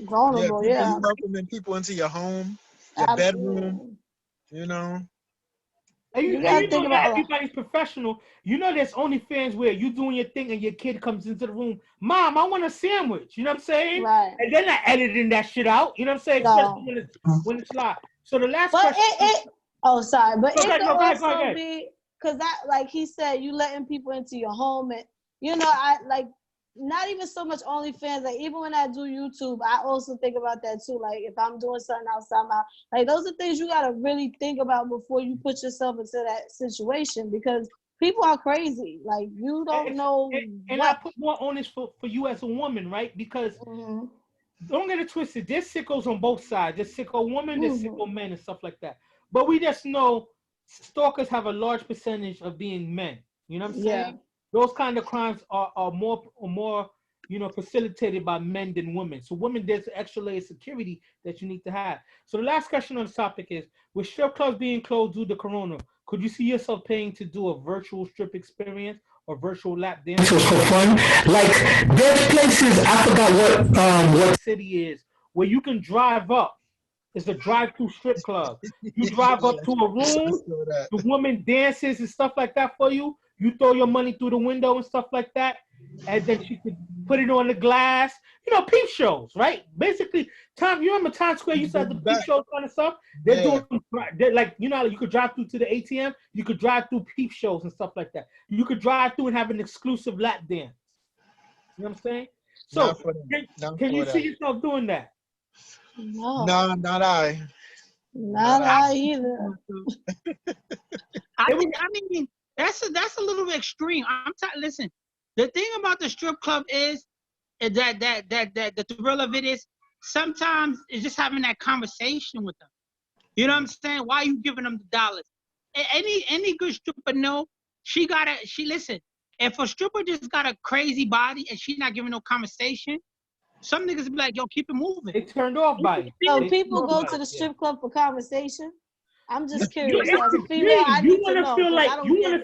Vulnerable, yeah. You welcoming people into your home, your bedroom, you know. And you know that everybody's professional. You know there's OnlyFans where you doing your thing and your kid comes into the room. Mom, I want a sandwich. You know what I'm saying? Right. And they're not editing that shit out. You know what I'm saying? No. When it's live. So the last question. Sorry. But it could also be, because that, like he said, you letting people into your home. And, you know, I like, not even so much OnlyFans. Like, even when I do YouTube, I also think about that too. Like, if I'm doing something outside like, those are things you got to really think about before you put yourself into that situation, because people are crazy. Like, you don't know. And I put more on this for you as a woman, right? Because don't get it twisted. There's sickos on both sides. There's sicko women, there's sicko men and stuff like that. But we just know stalkers have a large percentage of being men. You know what I'm saying? Yeah. Those kind of crimes are more, you know, facilitated by men than women. So women, there's an extra layer of security that you need to have. So the last question on this topic is, with strip clubs being closed due to Corona, could you see yourself paying to do a virtual strip experience or virtual lap dance for fun? Like, there's places, I forgot what city is, where you can drive up. It's a drive-through strip club. You drive up to a room, the woman dances and stuff like that for you. You throw your money through the window and stuff like that, and then she could put it on the glass. You know, peep shows, right? Basically, you remember Times Square used to have the peep shows kind of stuff? They're like, you know, you could drive through to the ATM, you could drive through peep shows and stuff like that. You could drive through and have an exclusive lap dance. You know what I'm saying? So, can you see yourself doing that? No, not I. Not I either. I mean, that's a little extreme. Listen, the thing about the strip club is that the thrill of it is sometimes it's just having that conversation with them. You know what I'm saying? Why are you giving them the dollars? Any good stripper know listen. If a stripper just got a crazy body and she's not giving no conversation, some niggas be like, yo, keep it moving. They turned off by it. So people go to the strip club for conversation? I'm just curious. As a female, you want to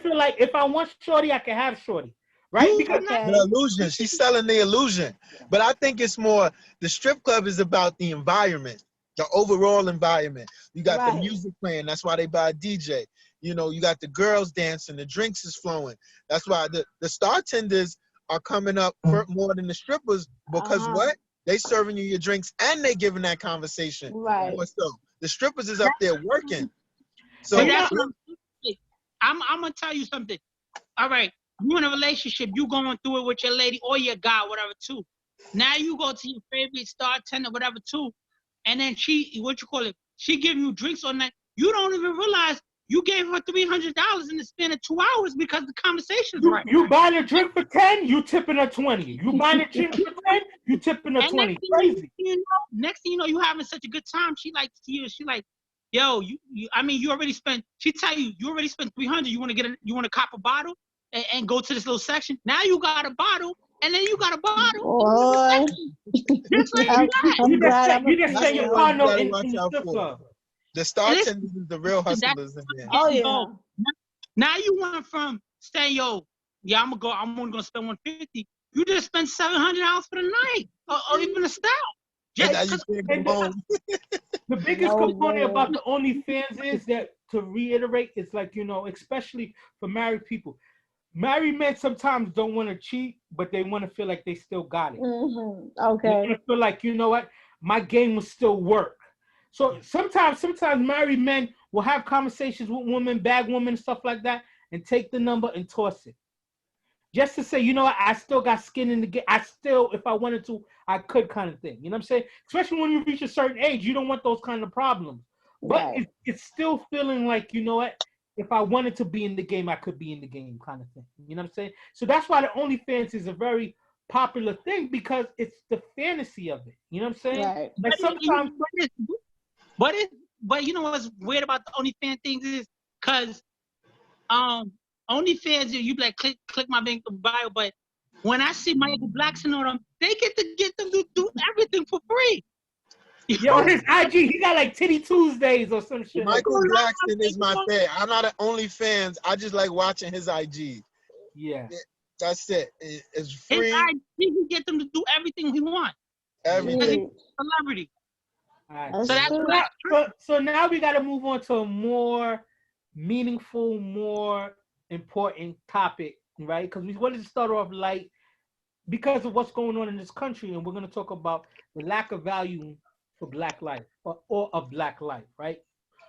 feel like if I want shorty, I can have shorty, right? Because the illusion. She's selling the illusion. But I think it's more, the strip club is about the environment, the overall environment. You got the music playing. That's why they buy a DJ. You know, you got the girls dancing. The drinks is flowing. That's why the star tenders are coming up more than the strippers because what? They serving you your drinks and they giving that conversation. Right. More so. The strippers is up there working. So But that's what I'm gonna tell you something. All right, you in a relationship, you going through it with your lady or your guy, whatever too. Now you go to your favorite star tender, whatever too, and then she giving you drinks on that. You don't even realize you gave her $300 in the span of 2 hours because the conversation's right. You buying a drink for 10, you tipping her 20. You buying a drink for 10, you tipping her 20. Crazy. Next thing you know, you having such a good time. She like to you. She like, yo, you already spent. She tell you already spent 300. You want to cop a bottle and go to this little section. Now you got a bottle, and then you got a bottle. Boy. Just like that. I'm glad You just say your partner in the strip club. The star tenders is the real hustlers in there. Oh yeah. Now you went from saying, yo, yeah, I'm only gonna spend 150. You just spent $700 for the night, or even a style. The biggest component about the OnlyFans is that, to reiterate, it's like, especially for married people. Married men sometimes don't want to cheat, but they want to feel like they still got it. Okay. They want to feel like, you know what, my game will still work. So sometimes married men will have conversations with women, bag women, stuff like that, and take the number and toss it. Just to say, you know what, I still got skin in the game. I still, if I wanted to, I could, kind of thing. You know what I'm saying? Especially when you reach a certain age, you don't want those kind of problems. But it's still feeling like, you know what, if I wanted to be in the game, I could be in the game, kind of thing. You know what I'm saying? So that's why the OnlyFans is a very popular thing, because it's the fantasy of it. You know what I'm saying? Right. Like sometimes, but you know what's weird about the OnlyFans things is, cause OnlyFans, you be like click my link in bio, but when I see Michael Blackson on them, they get them to do everything for free. Yo, on his IG, he got like Titty Tuesdays or some shit. Michael Blackson is my fan. I'm not an OnlyFans. I just like watching his IG. Yeah. That's it. It's free. His IG, you get them to do everything he wants. Everything. Celebrity. All right. So now we got to move on to a more meaningful, more important topic, right? Because we wanted to start off light because of what's going on in this country, and we're going to talk about the lack of value for Black life or of Black life, right?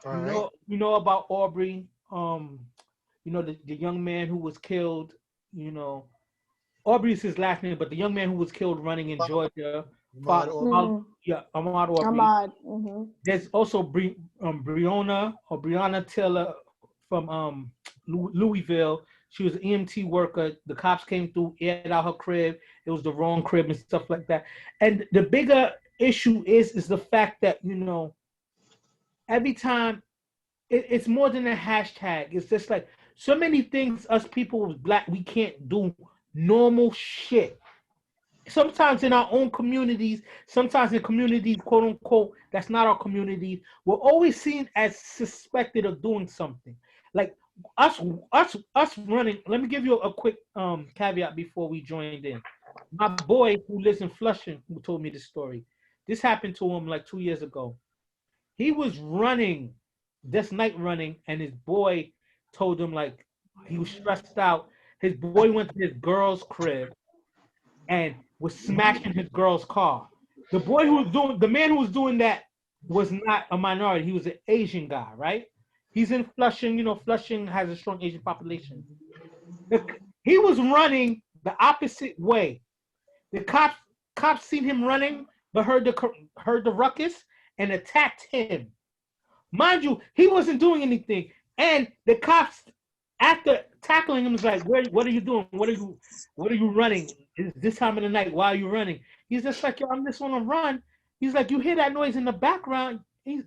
You know about Aubrey, the young man who was killed, Aubrey is his last name, but the young man who was killed running in Georgia. Ahmaud Aubrey. Ahmaud. There's also Breonna Taylor from Louisville. She was an EMT worker. The cops came through, aired out her crib. It was the wrong crib and stuff like that. And the bigger issue is the fact that, every time it's more than a hashtag. It's just like so many things us people with Black, we can't do normal shit. Sometimes in our own communities, sometimes in communities, quote unquote, that's not our community, we're always seen as suspected of doing something. Like us running. Let me give you a quick caveat before we joined in. My boy who lives in Flushing, who told me this story. This happened to him like 2 years ago. He was running, this night running, and his boy told him, like, he was stressed out. His boy went to his girl's crib and was smashing his girl's car. The man who was doing that was not a minority. He was an Asian guy, right? He's in Flushing. Flushing has a strong Asian population. He was running the opposite way. The cops seen him running, but heard the ruckus and attacked him. Mind you, he wasn't doing anything. And the cops, after tackling him, was like, what are you doing? What are you running? It's this time of the night. Why are you running? He's just like, yo, I'm just on a run. He's like, you hear that noise in the background? He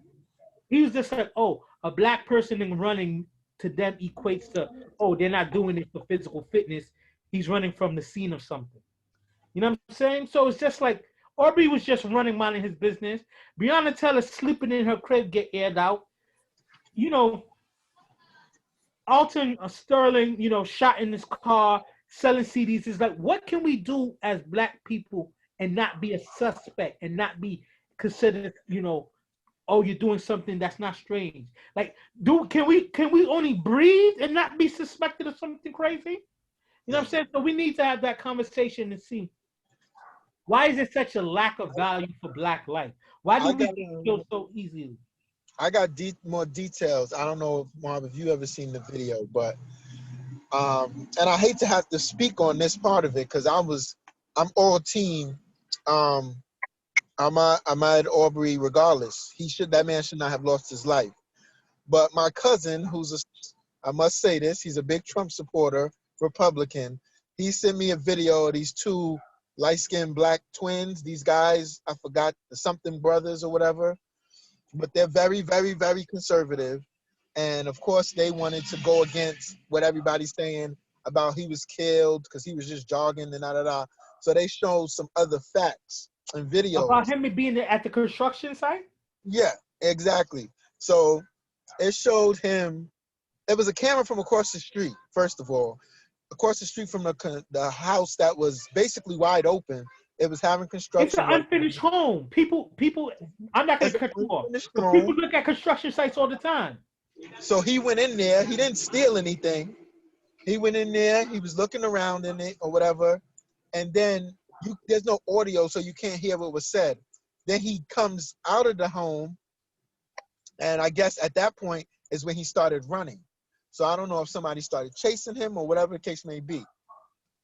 was just like, oh, a Black person in running to them equates to, oh, they're not doing it for physical fitness. He's running from the scene of something. You know what I'm saying? So it's just like, Aubrey was just running, minding his business. Breonna Taylor sleeping in her crib, get aired out. Alton Sterling, shot in his car, selling CDs. It's like, what can we do as Black people and not be a suspect and not be considered, oh, you're doing something that's not strange. Like, can we only breathe and not be suspected of something crazy? You know what I'm saying? So we need to have that conversation and see why is there such a lack of value for black life? Why do I we got get killed so easily? I got more details. I don't know, Marv, if you ever seen the video, but and I hate to have to speak on this part of it because I'm all team. Ahmaud Arbery, regardless, that man should not have lost his life. But my cousin, I must say this, he's a big Trump supporter, Republican. He sent me a video of these two light-skinned black twins. These guys, I forgot, the something brothers or whatever, but they're very, very, very conservative. And of course, they wanted to go against what everybody's saying about he was killed because he was just jogging and da da da. So they showed some other facts and videos about him being at the construction site. Yeah, exactly. So it showed him. It was a camera from across the street. First of all, across the street from the house that was basically wide open. It was having It's construction an work. unfinished home. People. I'm not gonna It's an cut you off. unfinished But home. people look at construction sites all the time. So he went in there. He didn't steal anything. He went in there. He was looking around in it or whatever. And then there's no audio, so you can't hear what was said. Then he comes out of the home. And I guess at that point is when he started running. So I don't know if somebody started chasing him or whatever the case may be.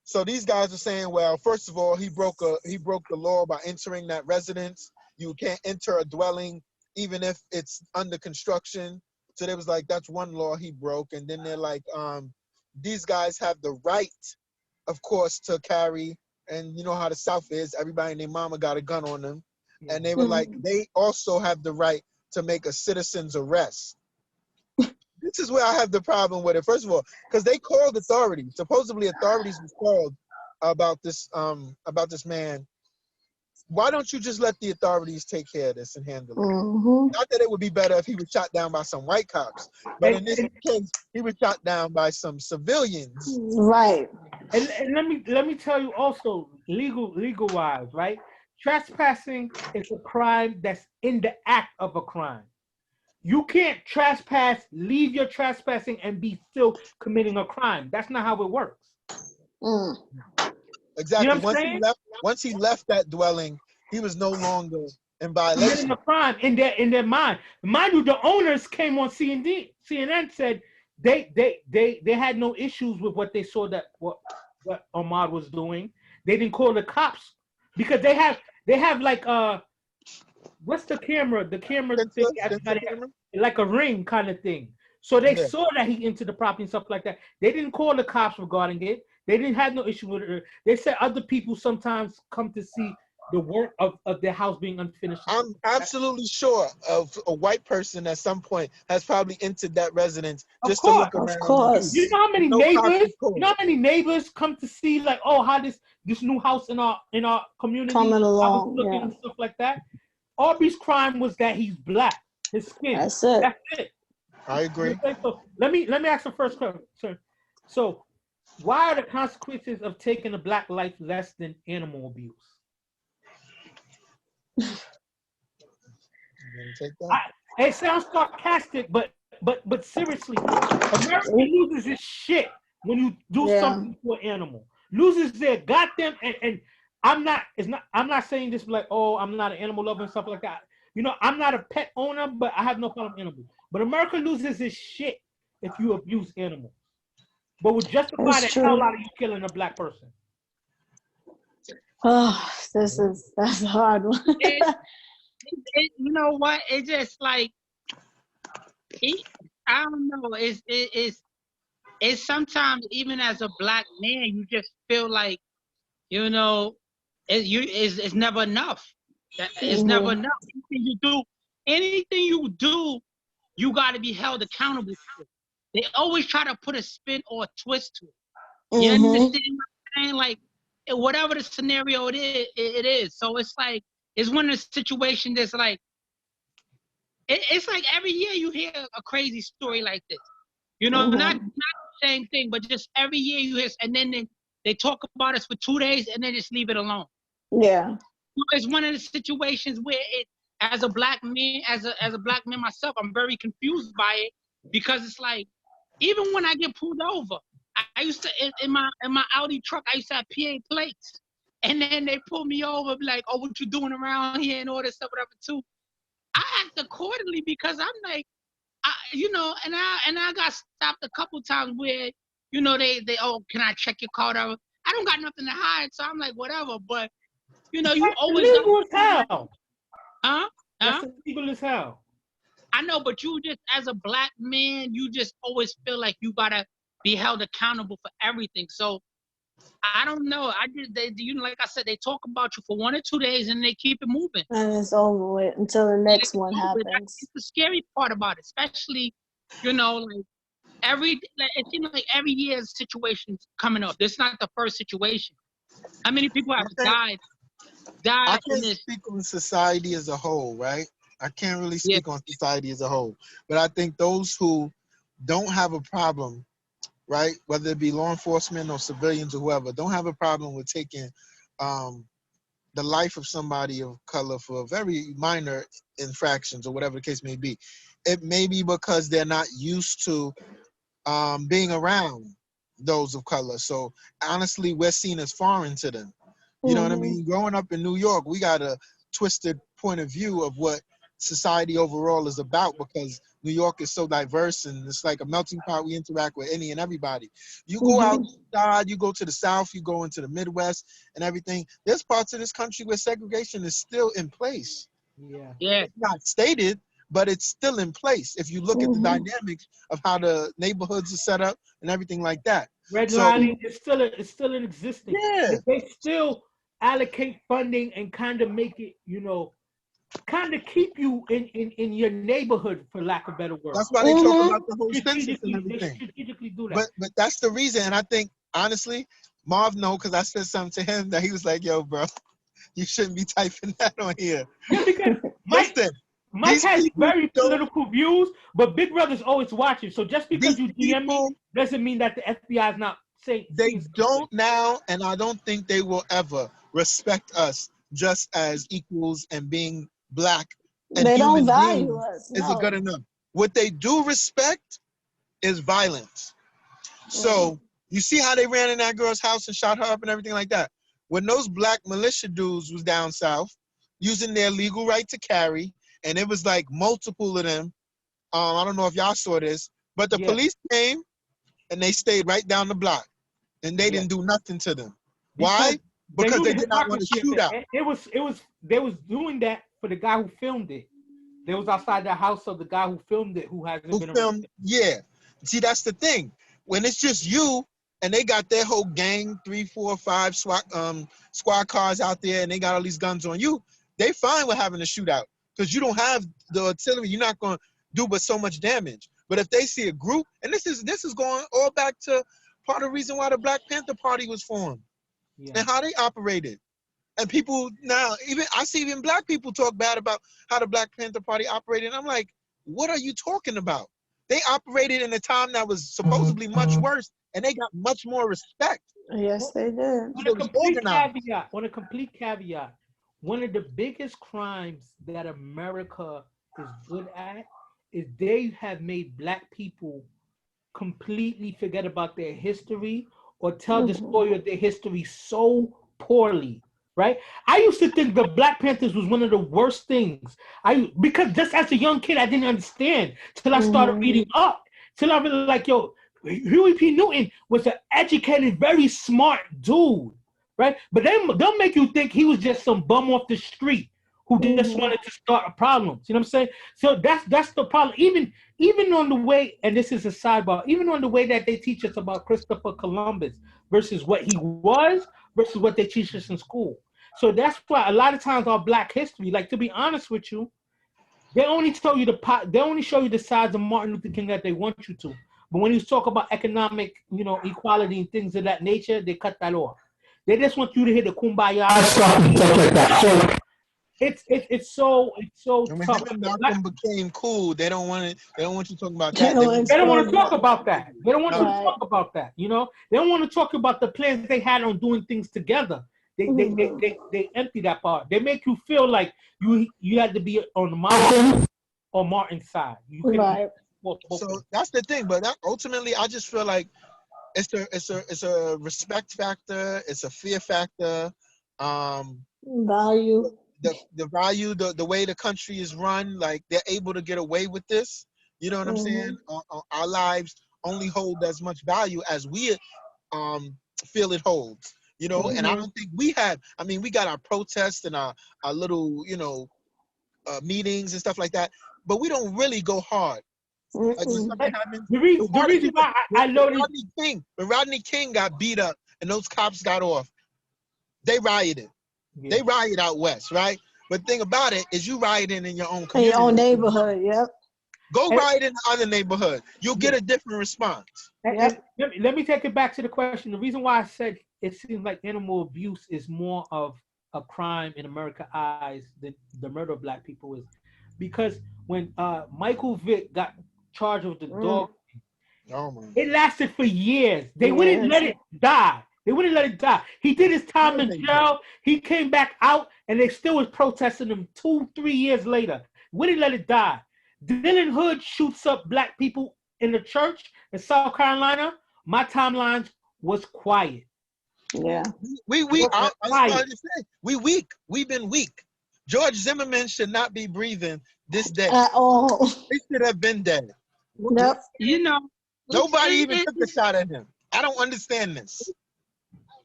So these guys are saying, well, first of all, he broke the law by entering that residence. You can't enter a dwelling even if it's under construction. So they was like, that's one law he broke. And then they're like, these guys have the right, of course, to carry. And you know how the South is. Everybody and their mama got a gun on them. Yeah. And they were like, they also have the right to make a citizen's arrest. This is where I have the problem with it. First of all, because they called authorities. Supposedly authorities was called about this man. Why don't you just let the authorities take care of this and handle it? Not that it would be better if he was shot down by some white cops, but in this case, he was shot down by some civilians. Right. And let me tell you also, legal wise, right? Trespassing is a crime that's in the act of a crime. You can't trespass, leave your trespassing, and be still committing a crime. That's not how it works. Exactly. You know what I'm saying? Once he left that dwelling, he was no longer in violation. Committing a crime in their mind. Mind you, the owners came on CNN said they had no issues with what they saw that what Ahmaud was doing. They didn't call the cops because they have like what's the camera? The camera thing, like a ring kind of thing. So they saw that he entered the property and stuff like that. They didn't call the cops regarding it. They didn't have no issue with it. They said other people sometimes come to see the work of their house being unfinished. I'm absolutely sure of a white person at some point has probably entered that residence just to look around. Of course. You know how many neighbors? You know how many neighbors come to see like, oh, how this new house in our community coming along, looking and stuff like that. Aubrey's crime was that he's black, his skin. That's it. That's it. I agree. So let me ask the first question, sir. So, why are the consequences of taking a black life less than animal abuse? It sounds sarcastic, but seriously, America loses its shit when you do something to an animal. Loses their goddamn and I'm not saying this like, oh, I'm not an animal lover and stuff like that. You know, I'm not a pet owner, but I have no problem with animals. But America loses its shit if you abuse animals. But would justify the hell out of you killing a black person. Oh, that's a hard one. You know what? It's just like I don't know. It's sometimes even as a black man, you just feel like, you know, it's never enough. It's never enough. Anything you do, you got to be held accountable for. They always try to put a spin or a twist to it. You understand what I'm saying? Like, whatever the scenario it is. So it's like, it's one of the situations that's like, it's like every year you hear a crazy story like this. You know, not the same thing, but just every year you hear, and then they talk about us for 2 days and then just leave it alone. Yeah. It's one of the situations where as a black man, as a black man myself, I'm very confused by it because it's like, even when I get pulled over, I used to in my Audi truck. I used to have PA plates, and then they pull me over, be like, "Oh, what you doing around here?" and all this stuff, whatever. Too. I act accordingly because I'm like, and I got stopped a couple times where, they oh, can I check your car? Whatever. I don't got nothing to hide, so I'm like, whatever. But you always got. Illegal as hell. Huh? That's illegal as hell. I know, but you just, as a black man, you just always feel like you gotta be held accountable for everything. So I don't know. Like I said, they talk about you for 1 or 2 days and they keep it moving. And it's over with until the next one happens. That's the scary part about it, especially, like it seems like every year situation's coming up. This is not the first situation. How many people have died? I can't speak on society as a whole, right? I can't really speak on society as a whole. But I think those who don't have a problem, right, whether it be law enforcement or civilians or whoever, don't have a problem with taking the life of somebody of color for very minor infractions or whatever the case may be. It may be because they're not used to being around those of color. So honestly, we're seen as foreign to them. You know what I mean? Growing up in New York, we got a twisted point of view of what society overall is about because New York is so diverse and it's like a melting pot. We interact with any and everybody. You go outside, you go to the South, you go into the Midwest and everything. There's parts of this country where segregation is still in place. Yeah. It's not stated, but it's still in place if you look at the dynamics of how the neighborhoods are set up and everything like that. Redlining is still in existence. Yeah. They still allocate funding and kind of make it, kind of keep you in your neighborhood, for lack of better words. That's why they talk about the whole census and everything. They strategically do that. But that's the reason, and I think honestly, Marv because I said something to him that he was like, "Yo, bro, you shouldn't be typing that on here." Yeah, because Mike has very political views, but Big Brother's always watching. So just because you DM me doesn't mean that the FBI is not saying. They don't now, and I don't think they will ever respect us just as equals and being black. And they don't value us. Is it good enough? What they do respect is violence. So you see how they ran in that girl's house and shot her up and everything like that. When those black militia dudes was down south using their legal right to carry, and it was like multiple of them. I don't know if y'all saw this, but the police came and they stayed right down the block, and they didn't do nothing to them. Why? Because they did not want to shoot out. They was doing that for the guy who filmed it. They was outside the house of the guy who filmed it, who hasn't been arrested. Yeah. See, that's the thing. When it's just you and they got their whole gang, 3, 4, 5 squad cars out there, and they got all these guns on you, they fine with having a shootout because you don't have the artillery. You're not going to do but so much damage. But if they see a group, and this is going all back to part of the reason why the Black Panther Party was formed and how they operated. And people now, I see even black people talk bad about how the Black Panther Party operated. And I'm like, what are you talking about? They operated in a time that was supposedly much worse, and they got much more respect. Yes, they did. On a complete caveat, one of the biggest crimes that America is good at is they have made black people completely forget about their history or tell the story of their history so poorly. Right? I used to think the Black Panthers was one of the worst things. Because just as a young kid, I didn't understand till I started reading up. Till I really like, Huey P. Newton was an educated, very smart dude, right? But they'll make you think he was just some bum off the street who just wanted to start a problem. You know what I'm saying? So that's the problem. Even on the way, and this is a sidebar, even on the way that they teach us about Christopher Columbus versus what he was versus what they teach us in school. So that's why a lot of times our black history, like to be honest with you, they only show you the sides of Martin Luther King that they want you to. But when you talk about economic, equality and things of that nature, they cut that off. They just want you to hit the kumbaya stuff and stuff like that. So it's so tough. When Malcolm became cool, they don't want you talking about that. They don't want to talk about that. They don't want you to talk about that. They don't want to talk about the plans they had on doing things together. They empty that part. They make you feel like you had to be on Malcolm or Martin's side. So that's the thing. But ultimately, I just feel like It's a respect factor. It's a fear factor. Value. The value, the way the country is run, like they're able to get away with this. You know what I'm saying? Our lives only hold as much value as we feel it holds. You know, and I don't think we have. I mean, we got our protests and our little, meetings and stuff like that, but we don't really go hard. Like when something happens, The reason why I noticed when Rodney King got beat up and those cops got off, they rioted. Yeah. They riot out west, right? But the thing about it is, you rioting in your own In community, your own neighborhood. Yep. Go riot in the other neighborhood. You'll get a different response. And let me take it back to the question. The reason why I said it seems like animal abuse is more of a crime in America's eyes than the murder of black people is, because when Michael Vick got charged with the dog, it lasted for years. They wouldn't let it die. They wouldn't let it die. He did his time in jail. He came back out, and they still was protesting him 2-3 years later. Wouldn't let it die. Dylan Hood shoots up black people in the church in South Carolina. My timelines was quiet. Yeah. We weak. We've been weak. George Zimmerman should not be breathing this day. At all. He should have been dead. Yep. You know, Nobody even took a shot at him. I don't understand this.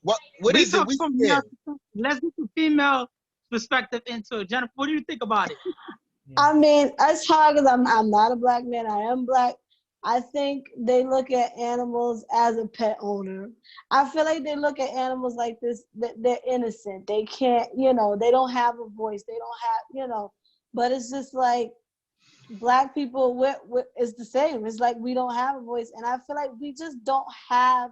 What is it? Let's get the female perspective into it. Jennifer, what do you think about it? I mean, as hard as I'm not a black man, I am black. I think they look at animals as a pet owner. I feel like they look at animals like this, that they're innocent. They can't, they don't have a voice. They don't have, but it's just like black people, it's the same. It's like we don't have a voice. And I feel like we just don't have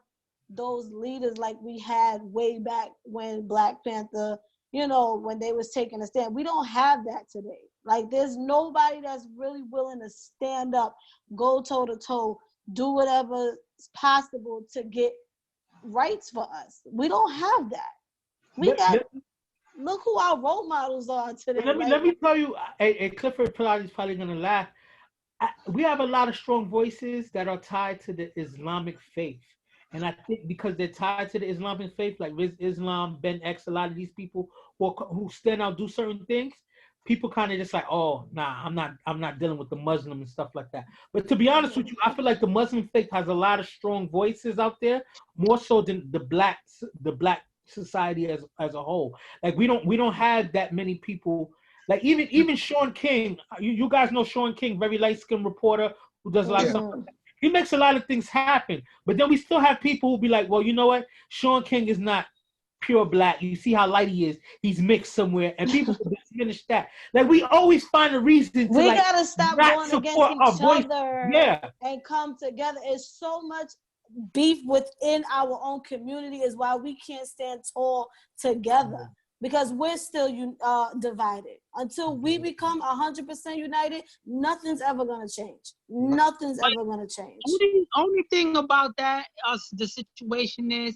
those leaders like we had way back when Black Panther, when they was taking a stand. We don't have that today. Like, there's nobody that's really willing to stand up, go toe to toe, do whatever is possible to get rights for us. We don't have that. Look who our role models are today. Let me tell you, Clifford is probably gonna laugh. We have a lot of strong voices that are tied to the Islamic faith. And I think because they're tied to the Islamic faith, like Riz Islam, Ben X, a lot of these people who stand out, do certain things, people kind of just like, oh, nah, I'm not dealing with the Muslim and stuff like that. But to be honest with you, I feel like the Muslim faith has a lot of strong voices out there, more so than the black society as a whole. Like we don't have that many people. Like even Sean King, you guys know Sean King, very light-skinned reporter who does a lot of stuff like that. He makes a lot of things happen, but then we still have people who be like, well, you know what? Sean King is not pure black. You see how light he is. He's mixed somewhere, and people diminish that. Like, we always find a reason to gotta stop going against each other and come together. It's so much beef within our own community is why we can't stand tall together. Because we're still divided. Until we become 100% united, nothing's ever gonna change. Nothing's ever gonna change. Only thing about that, the situation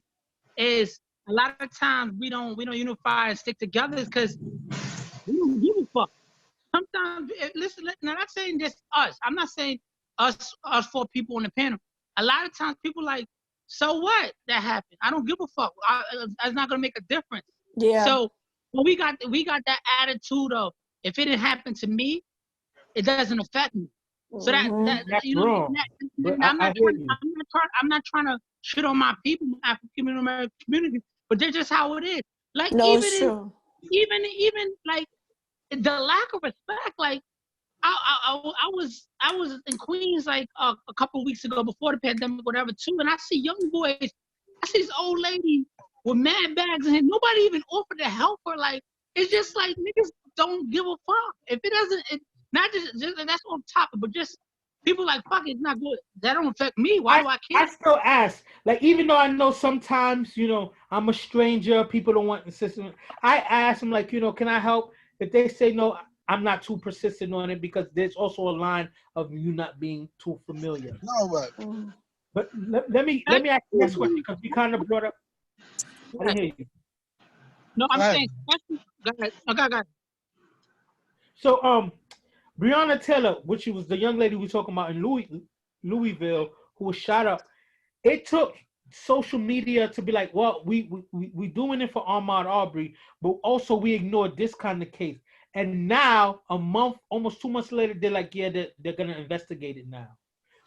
is a lot of times we don't unify and stick together because we don't give a fuck. Sometimes, listen, now I'm not saying just us. I'm not saying us 4 people on the panel. A lot of times people like, so what? That happened. I don't give a fuck. It's not gonna make a difference. Yeah. So we got that attitude of, if it didn't happen to me, it doesn't affect me. So that's wrong. I'm not trying to shit on my people, my African American community, but they're just how it is. Like even like the lack of respect. Like I was in Queens like a couple of weeks ago before the pandemic, whatever, too, and I see young boys. I see this old lady with mad bags and nobody even offered to help her. Like, it's just like niggas don't give a fuck. If it doesn't, not just that's on top of, but just people like, fuck, it's not good. That don't affect me. Why do I care? I still ask. Like, even though I know sometimes, I'm a stranger, people don't want insistence. I ask them, like, can I help? If they say no, I'm not too persistent on it, because there's also a line of you not being too familiar. No, but let me ask you this question, because you kind of brought up. I didn't hear you. No, I'm saying. Go ahead. So, Breonna Taylor, which was the young lady we were talking about in Louisville, who was shot up. It took social media to be like, well, we doing it for Ahmaud Arbery, but also we ignored this kind of case. And now a month, almost 2 months later, they're like, yeah, they're gonna investigate it now.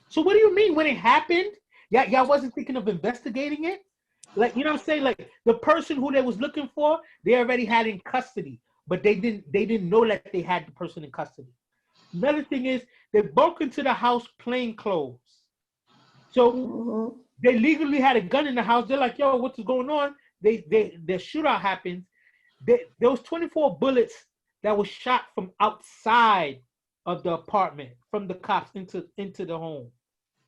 So what do you mean when it happened? Y'all wasn't thinking of investigating it? Like, you know what I'm saying? Like the person who they was looking for, they already had in custody, but they didn't know that they had the person in custody. Another thing is they broke into the house plain clothes. So they legally had a gun in the house. They're like, yo, what's going on? The shootout happens. There was 24 bullets that was shot from outside of the apartment from the cops into the home,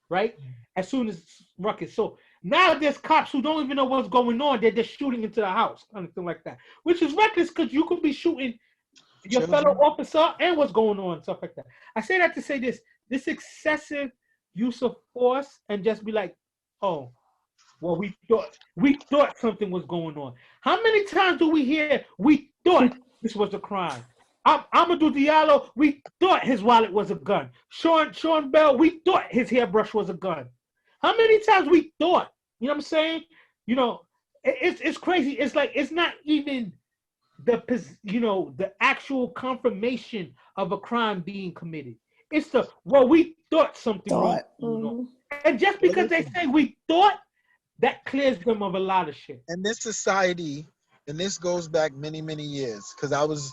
right? As soon as ruckus. So now there's cops who don't even know what's going on. They're just shooting into the house, something like that, which is reckless because you could be shooting your fellow officer and what's going on, stuff like that. I say that to say this excessive use of force and just be like, oh, well, we thought something was going on. How many times do we hear we thought this was a crime? Amadou Diallo, we thought his wallet was a gun. Sean Bell, we thought his hairbrush was a gun. How many times we thought? You know what I'm saying? You know, it's crazy. It's like it's not even the actual confirmation of a crime being committed. It's we thought something wrong. And just because they say we thought, that clears them of a lot of shit. And this society, and this goes back many, many years, because I was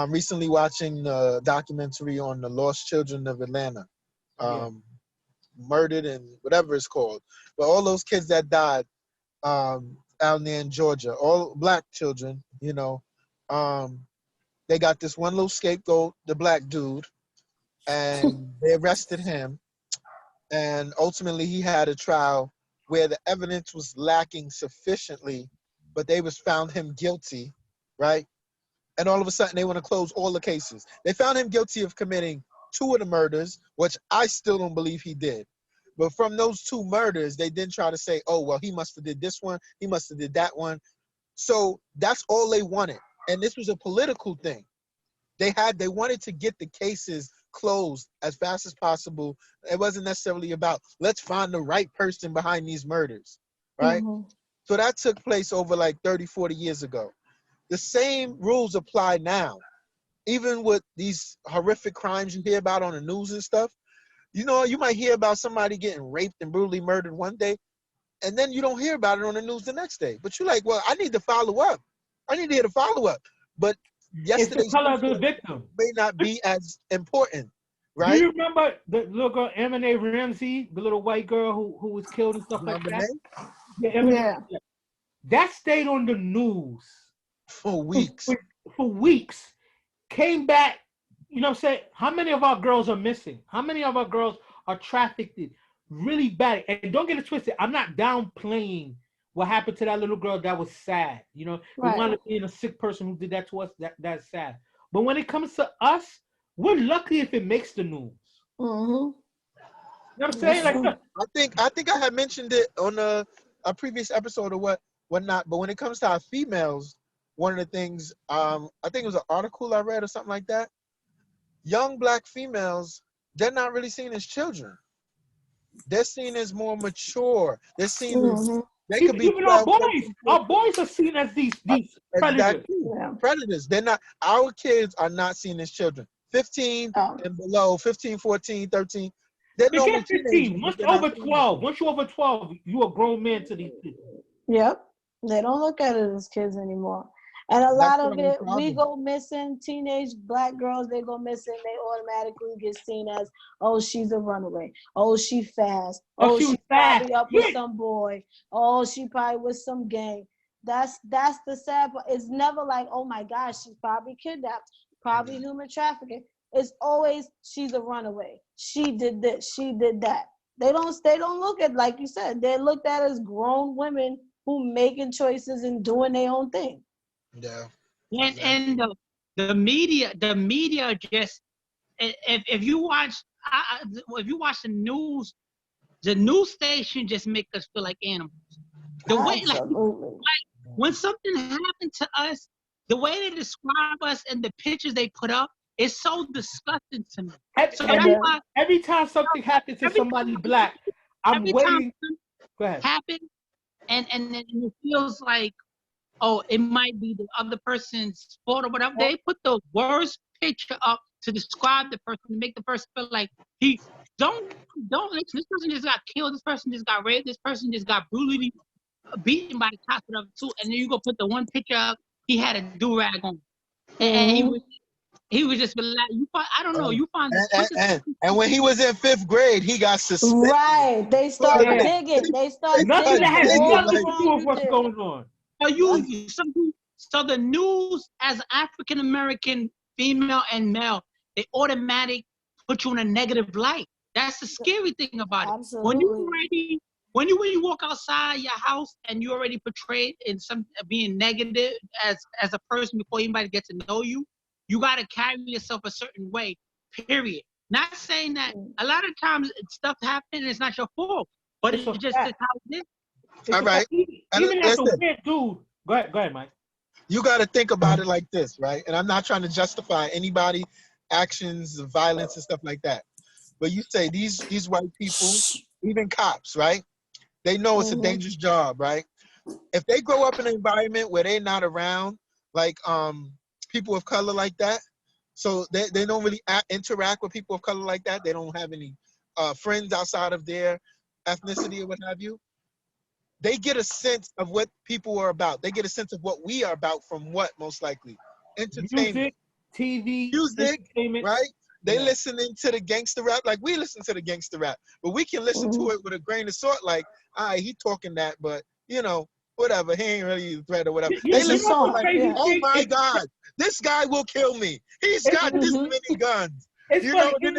recently watching a documentary on the lost children of Atlanta, murdered and whatever it's called. But all those kids that died out there in Georgia, all black children, they got this one little scapegoat, the black dude, and they arrested him. And ultimately he had a trial where the evidence was lacking sufficiently, but they found him guilty, right? And all of a sudden they want to close all the cases. They found him guilty of committing 2 of the murders, which I still don't believe he did. But from those 2 murders, they then try to say, oh, well, he must have did this one, he must have did that one. So that's all they wanted. And this was a political thing. They wanted to get the cases closed as fast as possible. It wasn't necessarily about, let's find the right person behind these murders, right? So that took place over like 30, 40 years ago. The same rules apply now. Even with these horrific crimes you hear about on the news and stuff, you might hear about somebody getting raped and brutally murdered one day, and then you don't hear about it on the news the next day. But you're like, well, I need to follow up. I need to hear the follow-up. But yesterday's color of the victim may not be as important, right? Do you remember the little girl, M&A Ramsey, the little white girl who was killed and stuff like that? Yeah. That stayed on the news for weeks. For weeks. Came back, you know what I'm saying? How many of our girls are missing? How many of our girls are trafficked really bad? And don't get it twisted. I'm not downplaying what happened to that little girl. That was sad. We wanted to be a sick person who did that to us. That's sad. But when it comes to us, we're lucky if it makes the news. You know what I'm saying? I think I had mentioned it on a previous episode or whatnot. But when it comes to our females, one of the things, I think it was an article I read or something like that. Young black females, they're not really seen as children. They're seen as more mature. They're seen as, they could be even our boys are seen as these predators. Predators. They're not, our kids are not seen as children. 15 and below, 15, 14, 13. They're normal 15. Once you're over 12, you're a grown man to these people. Yep. They don't look at it as kids anymore. And a lot of it, we go missing, teenage black girls, they go missing, they automatically get seen as, oh, she's a runaway. Oh, she fast. Oh, she's probably up with some boy. Oh, she probably with some gang. That's the sad part. It's never like, oh my gosh, she's probably kidnapped, probably human trafficking. It's always, she's a runaway. She did this, she did that. They don't look at, like you said, they're looked at as grown women who making choices and doing their own thing. Yeah. And the media just, if you watch the news station just make us feel like animals. The way like when something happened to us, the way they describe us and the pictures they put up is so disgusting to me. Every time something happens to somebody black, I'm waiting. Go ahead. and then it feels like, oh, it might be the other person's fault or whatever. They put the worst picture up to describe the person, to make the person feel like he don't listen. This person just got killed. This person just got raped. This person just got brutally beaten by the cops or whatever too. And then you go put the one picture up. He had a do rag on, and he was just relaxed. I don't know. You find and when he was in 5th grade, he got suspended. Right. They start Yeah. digging. They start Nothing digging. that has Nigga, nothing like- to do with what's going on. So the news as African American female and male, they automatic put you in a negative light. That's the scary thing about it. Absolutely. When you walk outside your house and you already portrayed in some being negative as a person before anybody gets to know you, you gotta carry yourself a certain way. Period. Not saying that a lot of times stuff happens and it's not your fault, but It's it's a just fact. how it is. All right. Even as a Listen. weird dude. Go ahead, Mike. You got to think about it like this, right? And I'm not trying to justify anybody actions of violence and stuff like that. But you say these white people, even cops, right? They know it's a dangerous job, right? If they grow up in an environment where they're not around like people of color like that, so they don't really interact with people of color like that. They don't have any friends outside of their ethnicity or what have you. They get a sense of what people are about. They get a sense of what we are about from what, most likely? Entertainment. TV, Music, entertainment. right? They Yeah. listening to the gangster rap like we listen to the gangster rap. But we can listen to it with a grain of salt like, all right, he talking that, but, you know, whatever. He ain't really a threat or whatever. They You listen know to it what's like, crazy? oh my God, this guy will kill me. He's got this many guns. It's You funny. know, then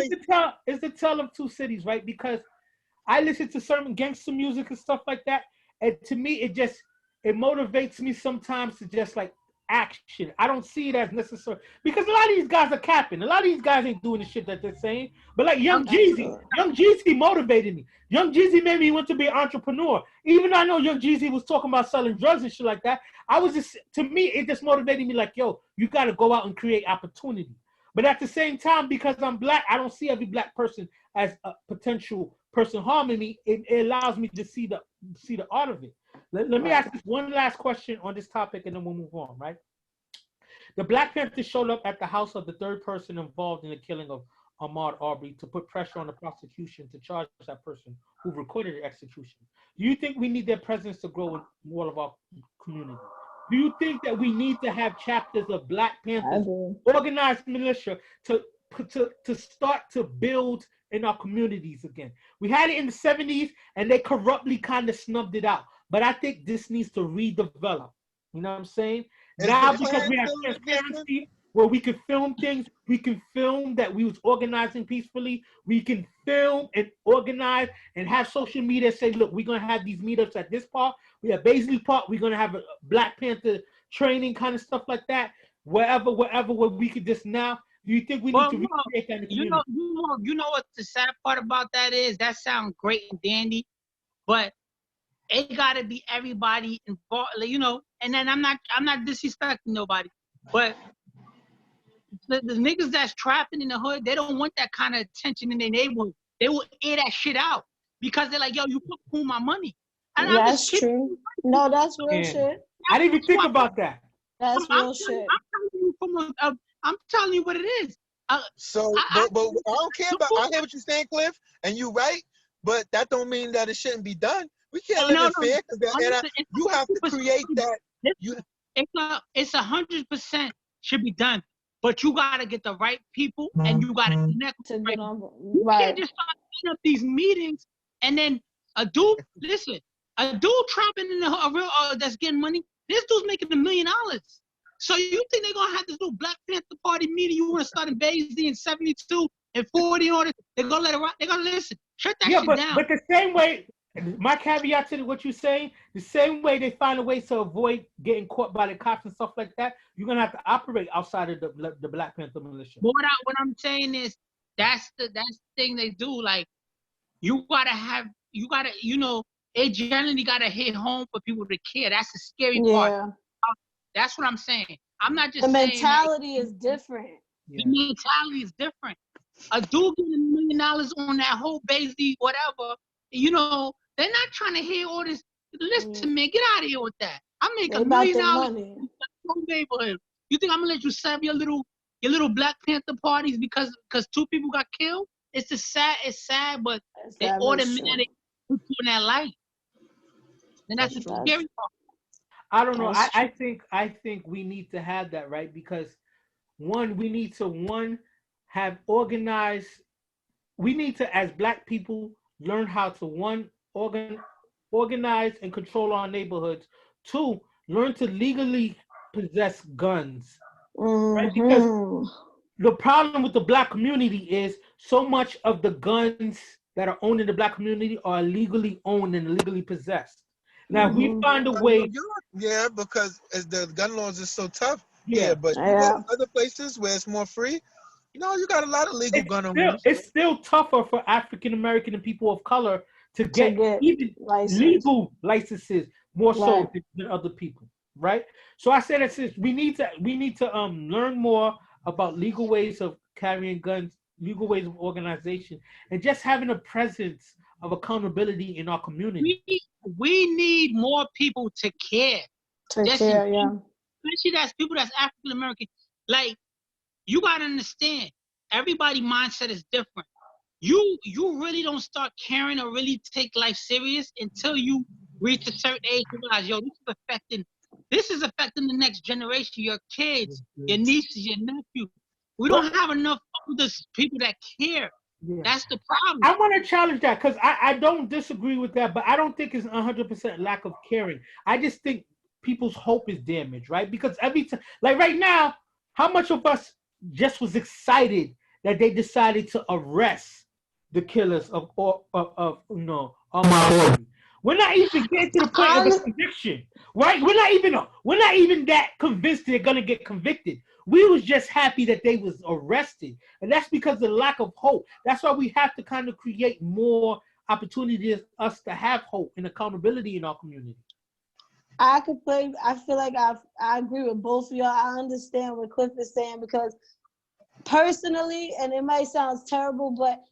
It's the tale of two cities, right? Because I listen to certain gangster music and stuff like that, and to me, it motivates me sometimes to just like action. I don't see it as necessary because a lot of these guys are capping. A lot of these guys ain't doing the shit that they're saying. But like Young Jeezy motivated me. Young Jeezy made me want to be an entrepreneur. Even though I know Young Jeezy was talking about selling drugs and shit like that, to me, it just motivated me like, yo, you got to go out and create opportunity. But at the same time, because I'm black, I don't see every black person as a potential person harming me. It allows me to see the art of it. Let me ask this one last question on this topic, and then we'll move on. Right? The Black Panthers showed up at the house of the third person involved in the killing of Ahmaud Arbery to put pressure on the prosecution to charge that person who recorded the execution. Do you think we need their presence to grow in all of our community? Do you think that we need to have chapters of Black Panthers, organized militia, to start to build in our communities again? We had it in the 70s, and they corruptly kind of snubbed it out. But I think this needs to redevelop. You know what I'm saying? Now, because we have transparency, where we can film things, we can film that we was organizing peacefully. We can film and organize and have social media say, look, we're going to have these meetups at this park. We have Baisley Park. We're going to have a Black Panther training kind of stuff like that. Wherever, where we could just now. Do you think we need to recreate that in the community? You know what the sad part about that is? That sounds great and dandy, but it gotta be everybody involved, you know. And then I'm not disrespecting nobody, but the niggas that's trapping in the hood, they don't want that kind of attention in their neighborhood. They will air that shit out because they're like, yo, you put my money. And that's true. No, that's real shit. I didn't even think about that. That's real shit. I'm telling you what it is. But I don't care about. I hear what you're saying, Cliff, and you're right. But that don't mean that it shouldn't be done. We can't live in fear because you have to create that. It's 100% should be done, but you gotta get the right people and you gotta connect with right. You can't just start setting up these meetings and then a dude trapping in a real that's getting money. This dude's making $1 million. So you think they're gonna have this little Black Panther Party meeting? You want to start in Baisley in 72 and 40 and all this? They're gonna let it rock. They're gonna listen. Shut that shit down. But the same way, my caveat to what you're saying, the same way they find a way to avoid getting caught by the cops and stuff like that, you're gonna have to operate outside of the Black Panther militia. But what I'm saying is that's the thing they do. Like you gotta it generally gotta hit home for people to care. That's the scary part. That's what I'm saying. I'm not just saying mentality is different. The mentality is different. A dude getting $1 million on that whole Baisley, whatever, you know, they're not trying to hear all this Listen, man, get out of here with that. I make They $1 about million their in money. the neighborhood. You think I'm gonna let you serve your little Black Panther parties because 2 people got killed? It's sad, but they That is true. automatic put you in that light. And that's That's the true. scary part. I don't know. That's I think we need to have that, right? Because we need to have organized. We need to, as Black people, learn how to organize and control our neighborhoods. 2, learn to legally possess guns, right? Because Mm-hmm. the problem with the Black community is so much of the guns that are owned in the Black community are illegally owned and illegally possessed. Now, if we Mm-hmm. find a But New way, York, yeah, because as the gun laws is so tough. yeah, Yeah, but you go Yeah. other places where it's more free. You got a lot of legal gun owners. it's still tougher for African American and people of color to To get get even license. legal licenses more Right. so than other people, right? So I said that since we need to learn more about legal ways of carrying guns, legal ways of organization, and just having a presence of accountability in our community. We need more people to care. Take Just in care, yeah. especially that's people that's African American. Like, you gotta understand, everybody mindset is different. You really don't start caring or really take life serious until you reach a certain age and realize, yo, this is affecting the next generation, your kids, your nieces, your nephews. We don't have enough older people that care. Yeah. That's the problem. I want to challenge that because I don't disagree with that, but I don't think it's 100% lack of caring. I just think people's hope is damaged, right? Because every time, like right now, how much of us just was excited that they decided to arrest the killers of Ahmaud Arbery? We're not even getting to the point of a conviction, right? We're not even that convinced they're gonna get convicted. We was just happy that they was arrested, and that's because of the lack of hope. That's why we have to kind of create more opportunities us to have hope and accountability in our community. I feel like I agree with both of y'all. I understand what Cliff is saying because personally, and it might sound terrible, but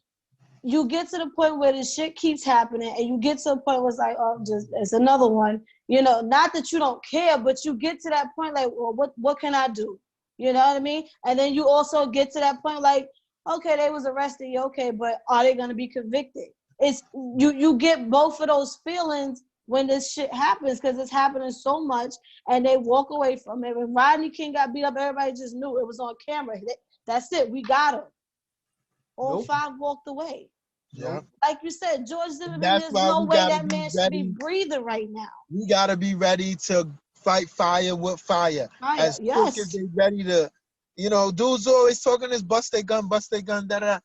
you get to the point where this shit keeps happening and you get to a point where it's like, oh, just it's another one. Not that you don't care, but you get to that point like, well, what can I do? You know what I mean? And then you also get to that point like, okay, they was arrested, okay, but are they gonna be convicted? It's you get both of those feelings when this shit happens because it's happening so much and they walk away from it. When Rodney King got beat up, everybody just knew it was on camera. That's it, we got him. All 5 walked away. Yeah. Like you said, George Zimmerman, That's there's why no we way gotta that be man should be ready. breathing right now. We gotta be ready to fight fire with fire. As quick Yes. as they ready to, dudes always talking this bust their gun, da da.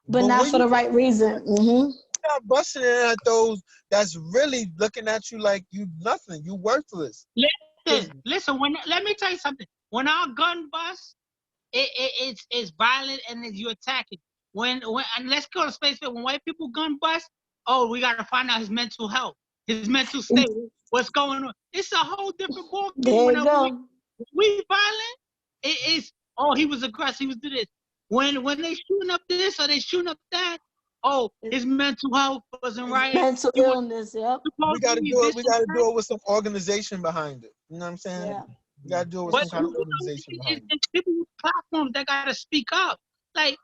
But not for the right reason. Mm-hmm. Not busting it at those that's really looking at you like you nothing, you worthless. Listen. Let me tell you something. When our gun busts, it's violent and you attacking. When and let's go to space. When white people gun bust, oh, we gotta find out his mental health, his mental state, what's going on. It's a whole different ball game. There you go. When we violent, it is. Oh, he was aggressive. He was do this. When they shooting up this or they shooting up that, oh, his mental health wasn't right. Mental illness, yep. We gotta do it. We gotta do it with some organization behind it. You know what I'm saying? Yeah. We gotta do it with some kind of organization behind it. It's people with platforms that gotta speak up. Like,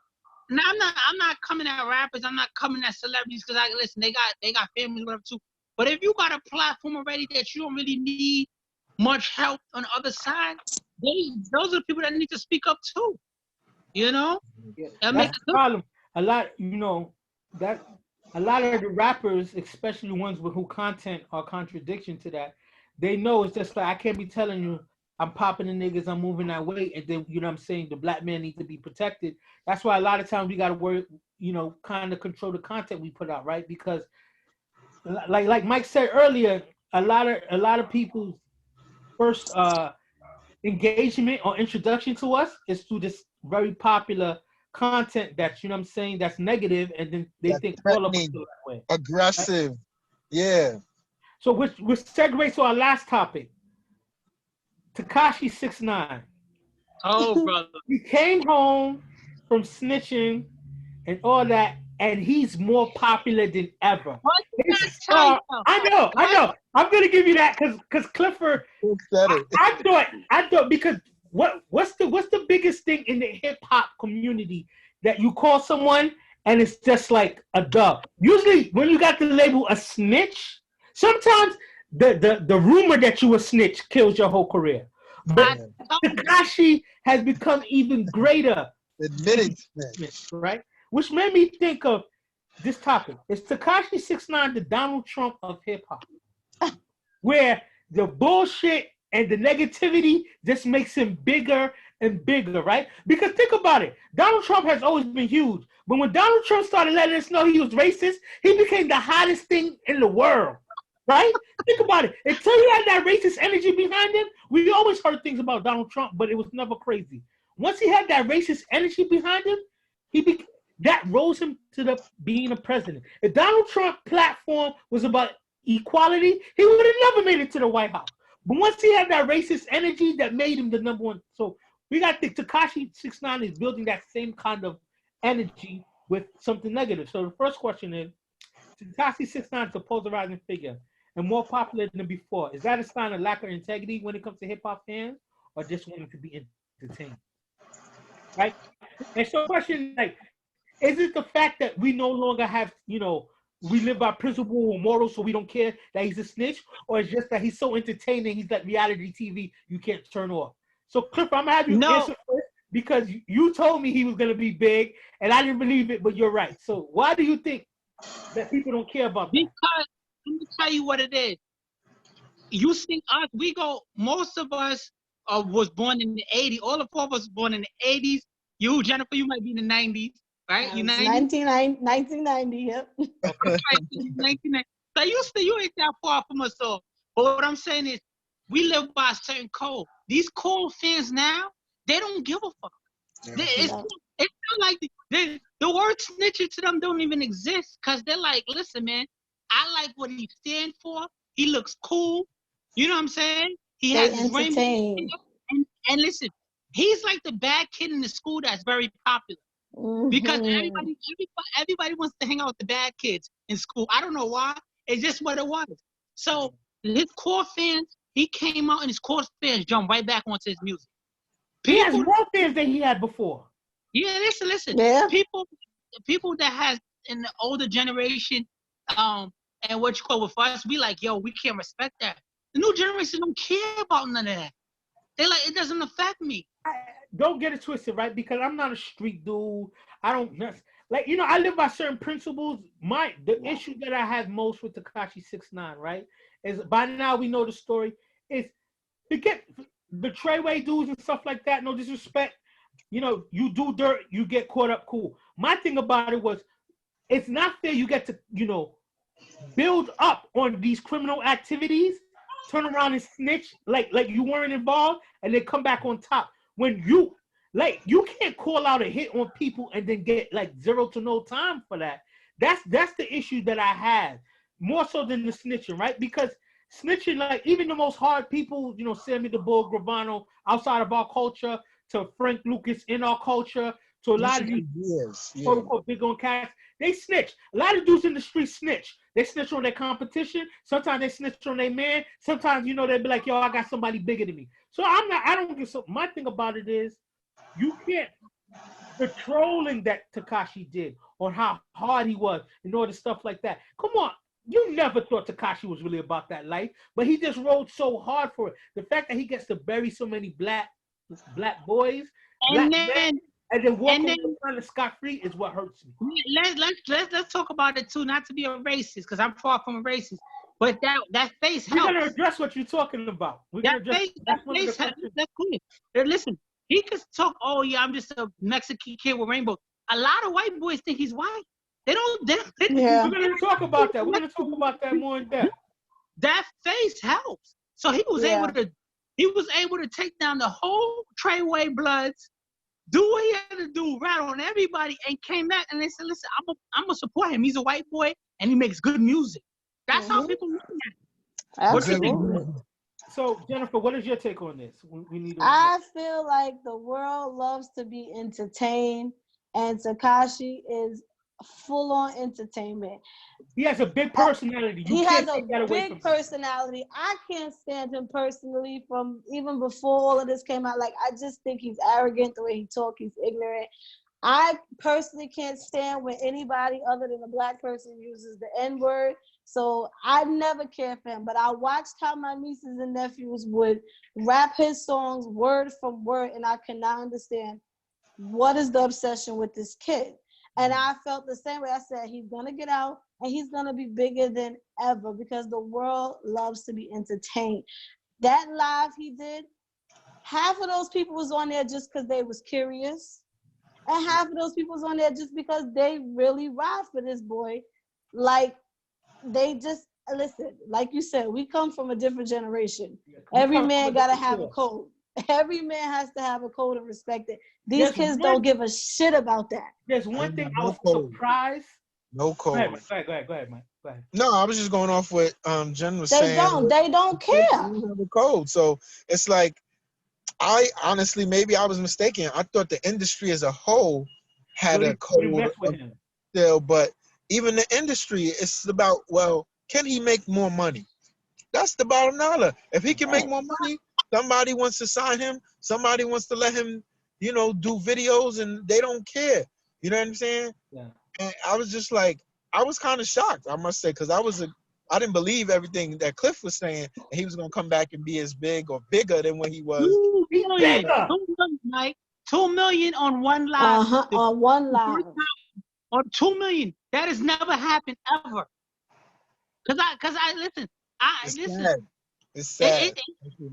now I'm not coming at rappers. I'm not coming at celebrities because listen. They got families, whatever too. But if you got a platform already that you don't really need much help on the other side, those are the people that need to speak up too. That's the problem. A lot of the rappers, especially ones with who content are contradiction to that, they know it's just like I can't be telling you I'm popping the niggas, I'm moving that way, and then what I'm saying, the Black man needs to be protected. That's why a lot of times we gotta work, kind of control the content we put out, right? Because like Mike said earlier, a lot of people's first engagement or introduction to us is through this very popular content that that's negative, and then they think all of us feel that way. Aggressive, right? Yeah. So we're segue to our last topic. Tekashi69. Oh, brother. He came home from snitching and all that, and he's more popular than ever. What did I His tell you? I know. I'm gonna give you that because Clifford. Who said it? I thought because what's the biggest thing in the hip hop community that you call someone and it's just like a dub. Usually when you got the label a snitch, sometimes the rumor that you a snitch kills your whole career. But Tekashi has become even greater. Admitted snitch. Right? Which made me think of this topic. Is Tekashi69 the Donald Trump of hip hop? Where the bullshit and the negativity just makes him bigger and bigger, right? Because think about it. Donald Trump has always been huge. But when Donald Trump started letting us know he was racist, he became the hottest thing in the world, right? Think about it. Until he had that racist energy behind him, we always heard things about Donald Trump, but it was never crazy. Once he had that racist energy behind him, that rose him to being a president. If Donald Trump's platform was about equality, he would have never made it to the White House. But once he had that racist energy, that made him the number one. So we got the Tekashi69 is building that same kind of energy with something negative. So the first question is, Tekashi69 is a polarizing figure and more popular than before. Is that a sign of lack of integrity when it comes to hip hop fans, or just wanting to be entertained? Right? And so the question is like, is it the fact that we no longer have, we live by principle or morals, so we don't care that he's a snitch, or it's just that he's so entertaining, he's like reality TV you can't turn off? So, Cliff, I'm gonna have you answer first because you told me he was gonna be big, and I didn't believe it, but you're right. So, why do you think that people don't care about that? Because let me tell you what it is. You see us, most of us was born in the 80s. All the four of us was born in the 80s. You, Jennifer, you might be in the 90s. Right? You 1990, yep. Right, 1990. So you ain't that far from us all. But what I'm saying is, we live by a certain code. These core fans now, they don't give a fuck. It's not like the word snitching to them don't even exist, because they're like, listen, man, I like what he stands for. He looks cool. You know what I'm saying? He has his rainbow. And listen, he's like the bad kid in the school that's very popular. Because everybody wants to hang out with the bad kids in school. I don't know why. It's just what it was. So his core fans, he came out and his core fans jumped right back onto his music. He has more fans than he had before. Yeah, listen. Yeah. People that has in the older generation, and what you call with us, we like, yo, we can't respect that. The new generation don't care about none of that. They like, it doesn't affect me. Don't get it twisted, right? Because I'm not a street dude. I don't like, I live by certain principles. The issue that I have most with Tekashi69, right, is by now we know the story. Is forget the Treyway dudes and stuff like that. No disrespect. You do dirt, you get caught up. Cool. My thing about it was, it's not fair. You get to build up on these criminal activities, turn around and snitch like you weren't involved, and then come back on top. When you can't call out a hit on people and then get like zero to no time for that. That's the issue that I have more so than the snitching, right? Because snitching, like even the most hard people, Sammy the Bull, Gravano, outside of our culture, to Frank Lucas in our culture, to a lot of these quote unquote big on cats, they snitch. A lot of dudes in the street snitch. They snitch on their competition. Sometimes they snitch on their man. Sometimes, they'll be like, yo, I got somebody bigger than me. So I don't get so. My thing about it is, you can't, the trolling that Tekashi did on how hard he was and all the stuff like that. Come on. You never thought Tekashi was really about that life, but he just rode so hard for it. The fact that he gets to bury so many black boys, and men, and then walk around scot-free is what hurts me. Let's talk about it too, not to be a racist, because I'm far from a racist. But that face helps. We're gonna address what you're talking about. That face that's cool. Listen, he could talk, oh yeah, I'm just a Mexican kid with rainbow. A lot of white boys think he's white. They don't. Yeah. We're gonna talk about that. We're gonna talk about that more in depth. That face helps. So he was able to take down the whole Treyway Bloods, do what he had to do, rat on everybody, and came back and they said, listen, I'm gonna support him. He's a white boy and he makes good music. That's how people look at it. What do you think? So, Jennifer, what is your take on this? I feel like the world loves to be entertained, and Tekashi is full on entertainment. He has a big personality. You He can't has a take that away from big him. personality. I can't stand him personally from even before all of this came out. Like, I just think he's arrogant the way he talks. He's ignorant. I personally can't stand when anybody other than a black person uses the N-word. So I never cared for him. But I watched how my nieces and nephews would rap his songs word from word, and I cannot understand what is the obsession with this kid. And I felt the same way. I said, he's going to get out and he's going to be bigger than ever because the world loves to be entertained. That live he did, half of those people was on there just because they was curious. And half of those people was on there just because they really ride for this boy. Like, they just, listen, like you said, we come from a different generation. Every man got to have a code. Every man has to have a code and respect it. These kids don't give a shit about that. There's one thing I was surprised. No code. Go ahead, Mike. Go ahead. No, I was just going off what Jen was saying. They don't care. They don't have a code. So it's like, I honestly, maybe I was mistaken. I thought the industry as a whole had a code still, but even the industry, it's about, well, can he make more money? That's the bottom dollar. If he can make more money, somebody wants to sign him. Somebody wants to let him, do videos, and they don't care. You know what I'm saying? Yeah. And I was just like, I was kind of shocked, I must say, because I didn't believe everything that Cliff was saying, and he was gonna come back and be as big or bigger than what he was. 2 million, Mike. 2 million on one live. On one live. On 2 million. That has never happened ever. Cause I listen. It's sad.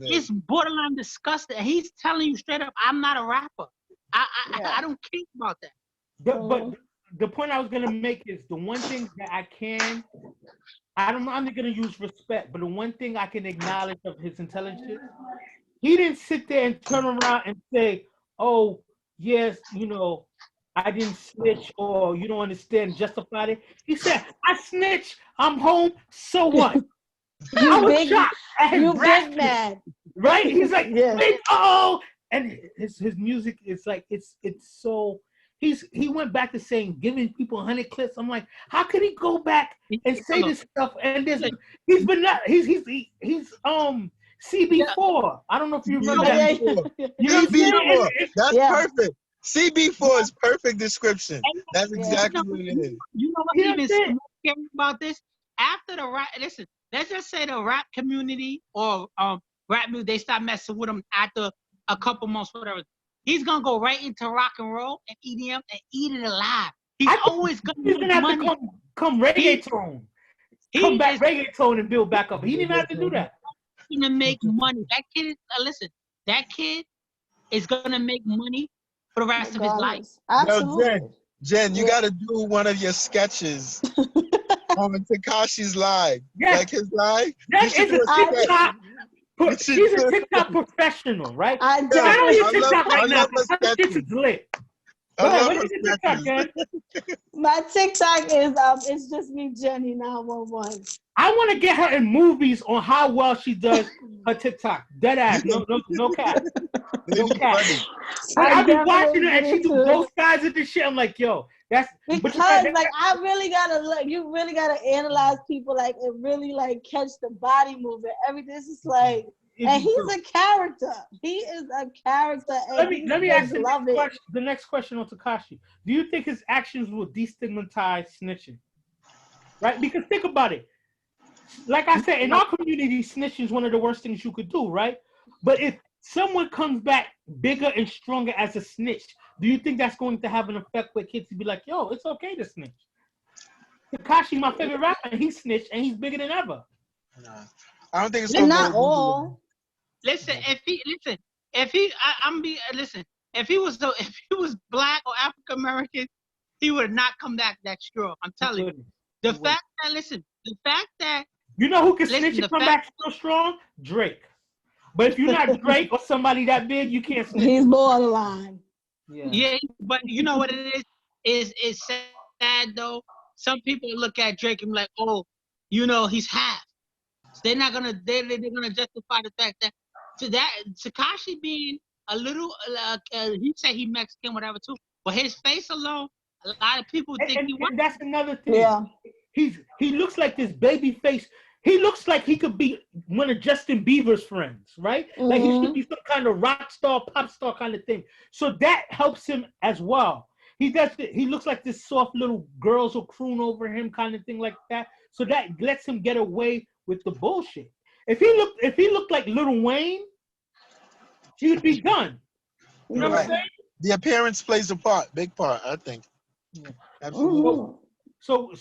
It's borderline disgusting. He's telling you straight up, I'm not a rapper. I don't care about that. But the point I was gonna make is the one thing that I'm not gonna use respect, but the one thing I can acknowledge of his intelligence, he didn't sit there and turn around and say, "Oh, yes, I didn't snitch," or "You don't understand," justified it. He said, "I snitched. I'm home. So what?" I was shocked. You big man, right? He's like, yeah. And his music is like it's so. He went back to saying giving people 100 clips. I'm like, how could he go back and say this stuff? And he's CB4. I don't know if you remember that. CB4. That's perfect. CB4 is perfect description. That's exactly what it is. You know what's even scary about this? After the rap, listen, let's just say the rap community or rap music, they stop messing with him after a couple months, whatever. He's gonna go right into rock and roll and EDM and eat it alive. He's always gonna have to come reggaeton. Come back reggaeton and build back up. He didn't have to do that. He's gonna make money. That kid, listen, that kid is gonna make money for the rest of his life. Absolutely. Jen, you gotta do one of your sketches on Tekashi's live. Yes. Like his live. He's a TikTok professional, right? I don't use TikTok right now. This is lit. My TikTok is it's just me, Jenny 911. I want to get her in movies on how well she does her TikTok. Dead ass, no cap. No cap. I be watching her and she do both sides of the shit. I'm like, yo, that's because I really gotta look. You really gotta analyze people and really catch the body movement. Everything is just and he's a character. He is a character. And let me ask the next question on Tekashi. Do you think his actions will destigmatize snitching? Right? Because think about it. Like I said, in our community, snitching is one of the worst things you could do, right? But if someone comes back bigger and stronger as a snitch, do you think that's going to have an effect where kids will be like, yo, it's okay to snitch? Tekashi, my favorite rapper, and he snitched and he's bigger than ever. Nah. I don't think it's not all. Listen, if he was black or African American, he would not come back that strong. I'm telling you. The fact that you know who can snitch and come back so strong? Drake. But if you're not Drake or somebody that big, you can't snitch. He's borderline. Yeah, but you know what it is? It's sad though. Some people look at Drake and be like, oh, he's half. So they're gonna justify the fact that Tekashi being a little he said he Mexican, whatever too, but his face alone, A lot of people think he was. And that's another thing. Yeah. He looks like this baby face. He looks like he could be one of Justin Bieber's friends, right? Like he should be some kind of rock star, pop star kind of thing. So that helps him as well. He looks like this soft little girls will croon over him kind of thing like that. So that lets him get away with the bullshit. If he looked like Lil Wayne, he would be done. You know what I'm saying? The appearance plays a big part, I think. Yeah. Absolutely. So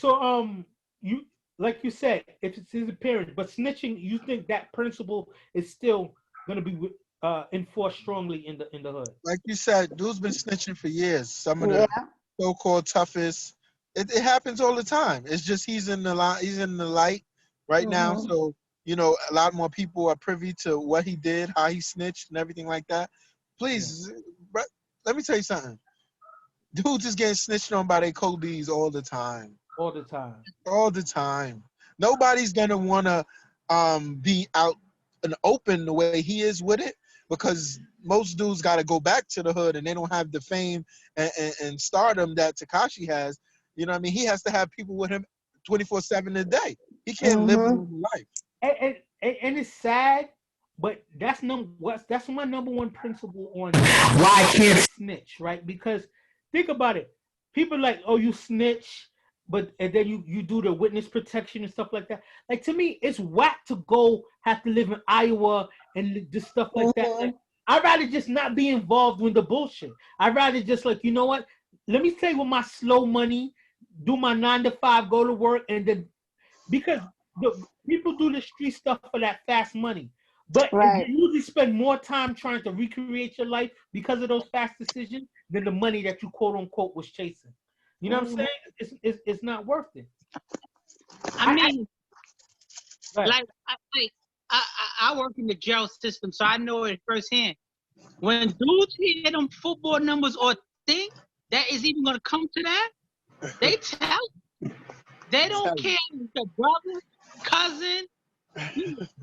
you like you said, if it's his appearance, but snitching, you think that principle is still gonna be enforced strongly in the hood? Like you said, dude's been snitching for years. Some of the so-called toughest. It happens all the time. It's just he's in the light right now. So a lot more people are privy to what he did, how he snitched, and everything like that. Please, let me tell you something. Dudes is getting snitched on by their Kobe's all the time. All the time. All the time. Nobody's gonna wanna be out and open the way he is with it, because most dudes gotta go back to the hood and they don't have the fame and stardom that Tekashi has. You know what I mean? He has to have people with him 24/7 a day. He can't live a normal life. And it's sad, but that's my number one principle on why I can't snitch, right? Because think about it. People like, oh, you snitch, and then you do the witness protection and stuff like that. Like, to me, it's whack to go have to live in Iowa and just stuff like that. Like, I'd rather just not be involved with the bullshit. I'd rather just like, you know what? Let me stay with my slow money, do my 9 to 5, go to work, and then because the people do the street stuff for that fast money. But you usually spend more time trying to recreate your life because of those fast decisions than the money that you quote unquote was chasing. You know what I'm saying? It's not worth it. I mean, I work in the jail system, so I know it firsthand. When dudes hear them football numbers or think that is even gonna come to that, they tell you. They don't care if it's a brother, cousin.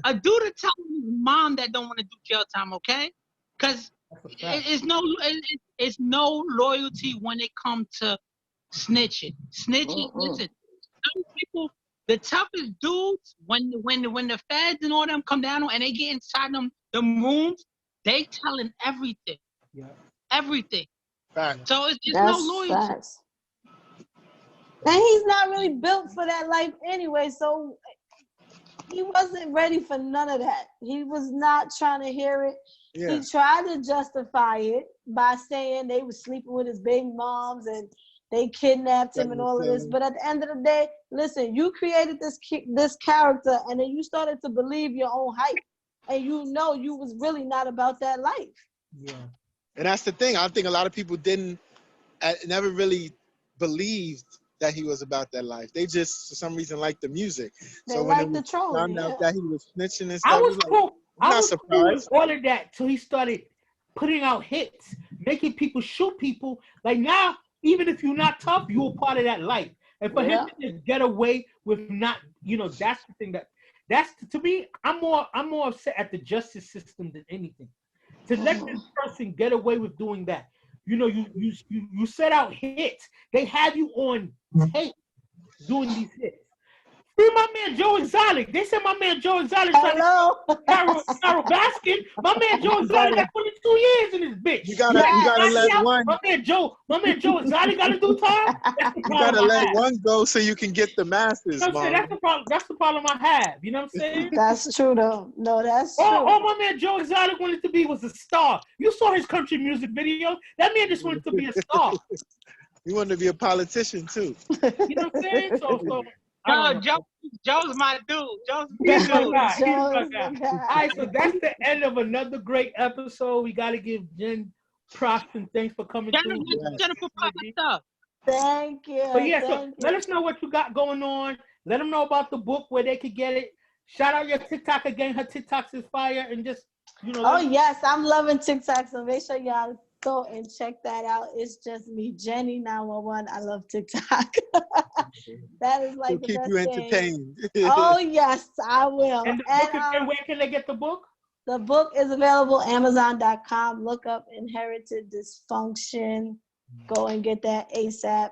A dude to tell his mom that don't want to do jail time, okay? Because it's no loyalty when it comes to snitching. Listen, some people, the toughest dudes, when the feds and all them come down and they get inside them rooms, they telling everything. Yeah. Everything. Facts. So it's just no loyalty. Facts. And he's not really built for that life anyway, so he wasn't ready for none of that. He was not trying to hear it. Yeah. He tried to justify it by saying they were sleeping with his baby moms and they kidnapped him and all of this. But at the end of the day, listen, you created this character and then you started to believe your own hype. And you was really not about that life. Yeah. And that's the thing. I think a lot of people never really believed that he was about that life. They just, for some reason, liked the music. They liked the trolling. Found out that he was snitching and stuff. I was cool. I'm I was surprised. cool with all of that till he started putting out hits, making people shoot people. Like now, even if you're not tough, you're a part of that life. And for him to just get away with not, that's the thing that's to me. I'm more upset at the justice system than anything. To let this person get away with doing that. You set out hits. They have you on tape doing these hits. Free my man Joe Exotic. They said my man Joe Exotic Hello. Carol Baskin. My man Joe Exotic got 22 years in this bitch. You gotta let one. My man Joe Exotic gotta do time. You gotta let one go so you can get the masses. That's the problem. That's the problem I have. You know what I'm saying? That's true though. No, that's true. All my man Joe Exotic wanted to be was a star. You saw his country music video. That man just wanted to be a star. He wanted to be a politician too. You know what I'm saying? So Joe's my dude. He's my guy. All right, so that's the end of another great episode. We got to give Jen props and thanks for coming through. Thank you. But yeah, let us know what you got going on. Let them know about the book, where they could get it. Shout out your TikTok again. Her TikToks is fire, and just Oh yes, I'm loving TikTok. So make sure y'all go and check that out. It's just me, Jenny 911. I love TikTok. That is like to keep you entertained. Oh yes, I will. And where can they get the book? The book is available Amazon.com. Look up Inherited Dysfunction. Go and get that ASAP.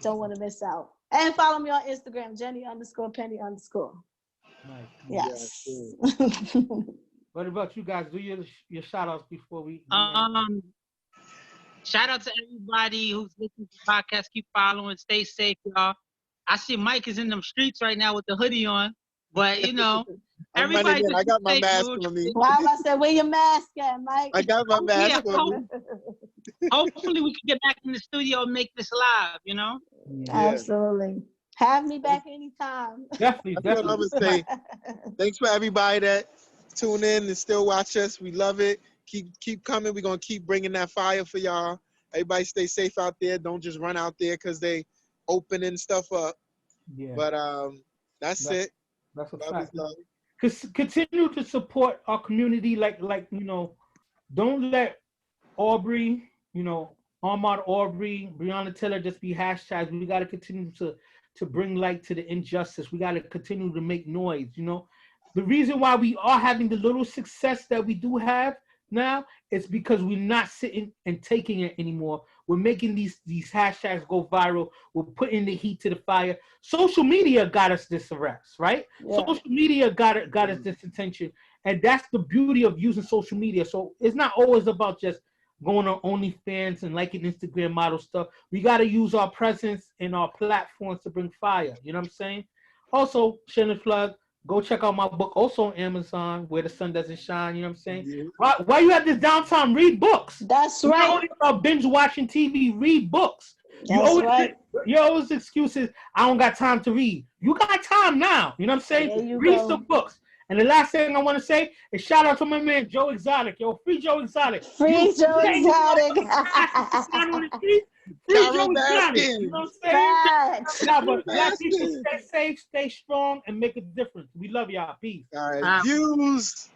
Don't want to miss out. And follow me on Instagram, Jenny_Penny_. Nice. Yes. What about you guys? Do your shout outs before we Shout out to everybody who's listening to the podcast. Keep following. Stay safe, y'all. I see Mike is in them streets right now with the hoodie on, but you know, everybody. I got my mask on me. Wow, I said, where your mask at, Mike? I got my mask on me. Hopefully, we can get back in the studio and make this live. You know. Yeah. Absolutely. Have me back anytime. Definitely. That's what I would say. Thanks for everybody that tune in and still watch us. We love it. Keep coming. We're gonna keep bringing that fire for y'all. Everybody stay safe out there. Don't just run out there because they opening stuff up. Yeah. But that's it. That's a love fact. is love. Continue to support our community. Like don't let Aubrey, Ahmaud Aubrey, Breonna Taylor just be hashtags. We got to continue to bring light to the injustice. We got to continue to make noise. The reason why we are having the little success that we do have now is because we're not sitting and taking it anymore. We're making these hashtags go viral. We're putting the heat to the fire. Social media got us this arrest, right? Yeah. Social media got us this attention, and that's the beauty of using social media. So it's not always about just going on OnlyFans and liking Instagram model stuff. We got to use our presence and our platforms to bring fire. You know what I'm saying? Also, shameless plug. Go check out my book, also on Amazon, Where the Sun Doesn't Shine. You know what I'm saying? Yeah. While you have this downtime, read books. That's right. Not only about binge watching TV, read books. That's right. Your always excuses, I don't got time to read. You got time now. You know what I'm saying? Read some books. And the last thing I want to say is shout out to my man, Joe Exotic. Yo, free Joe Exotic. Free Joe Exotic. Free Joe Exotic. You know what I'm saying? Nah, but black people, stay safe, stay strong, and make a difference. We love y'all. Peace. All right. Views.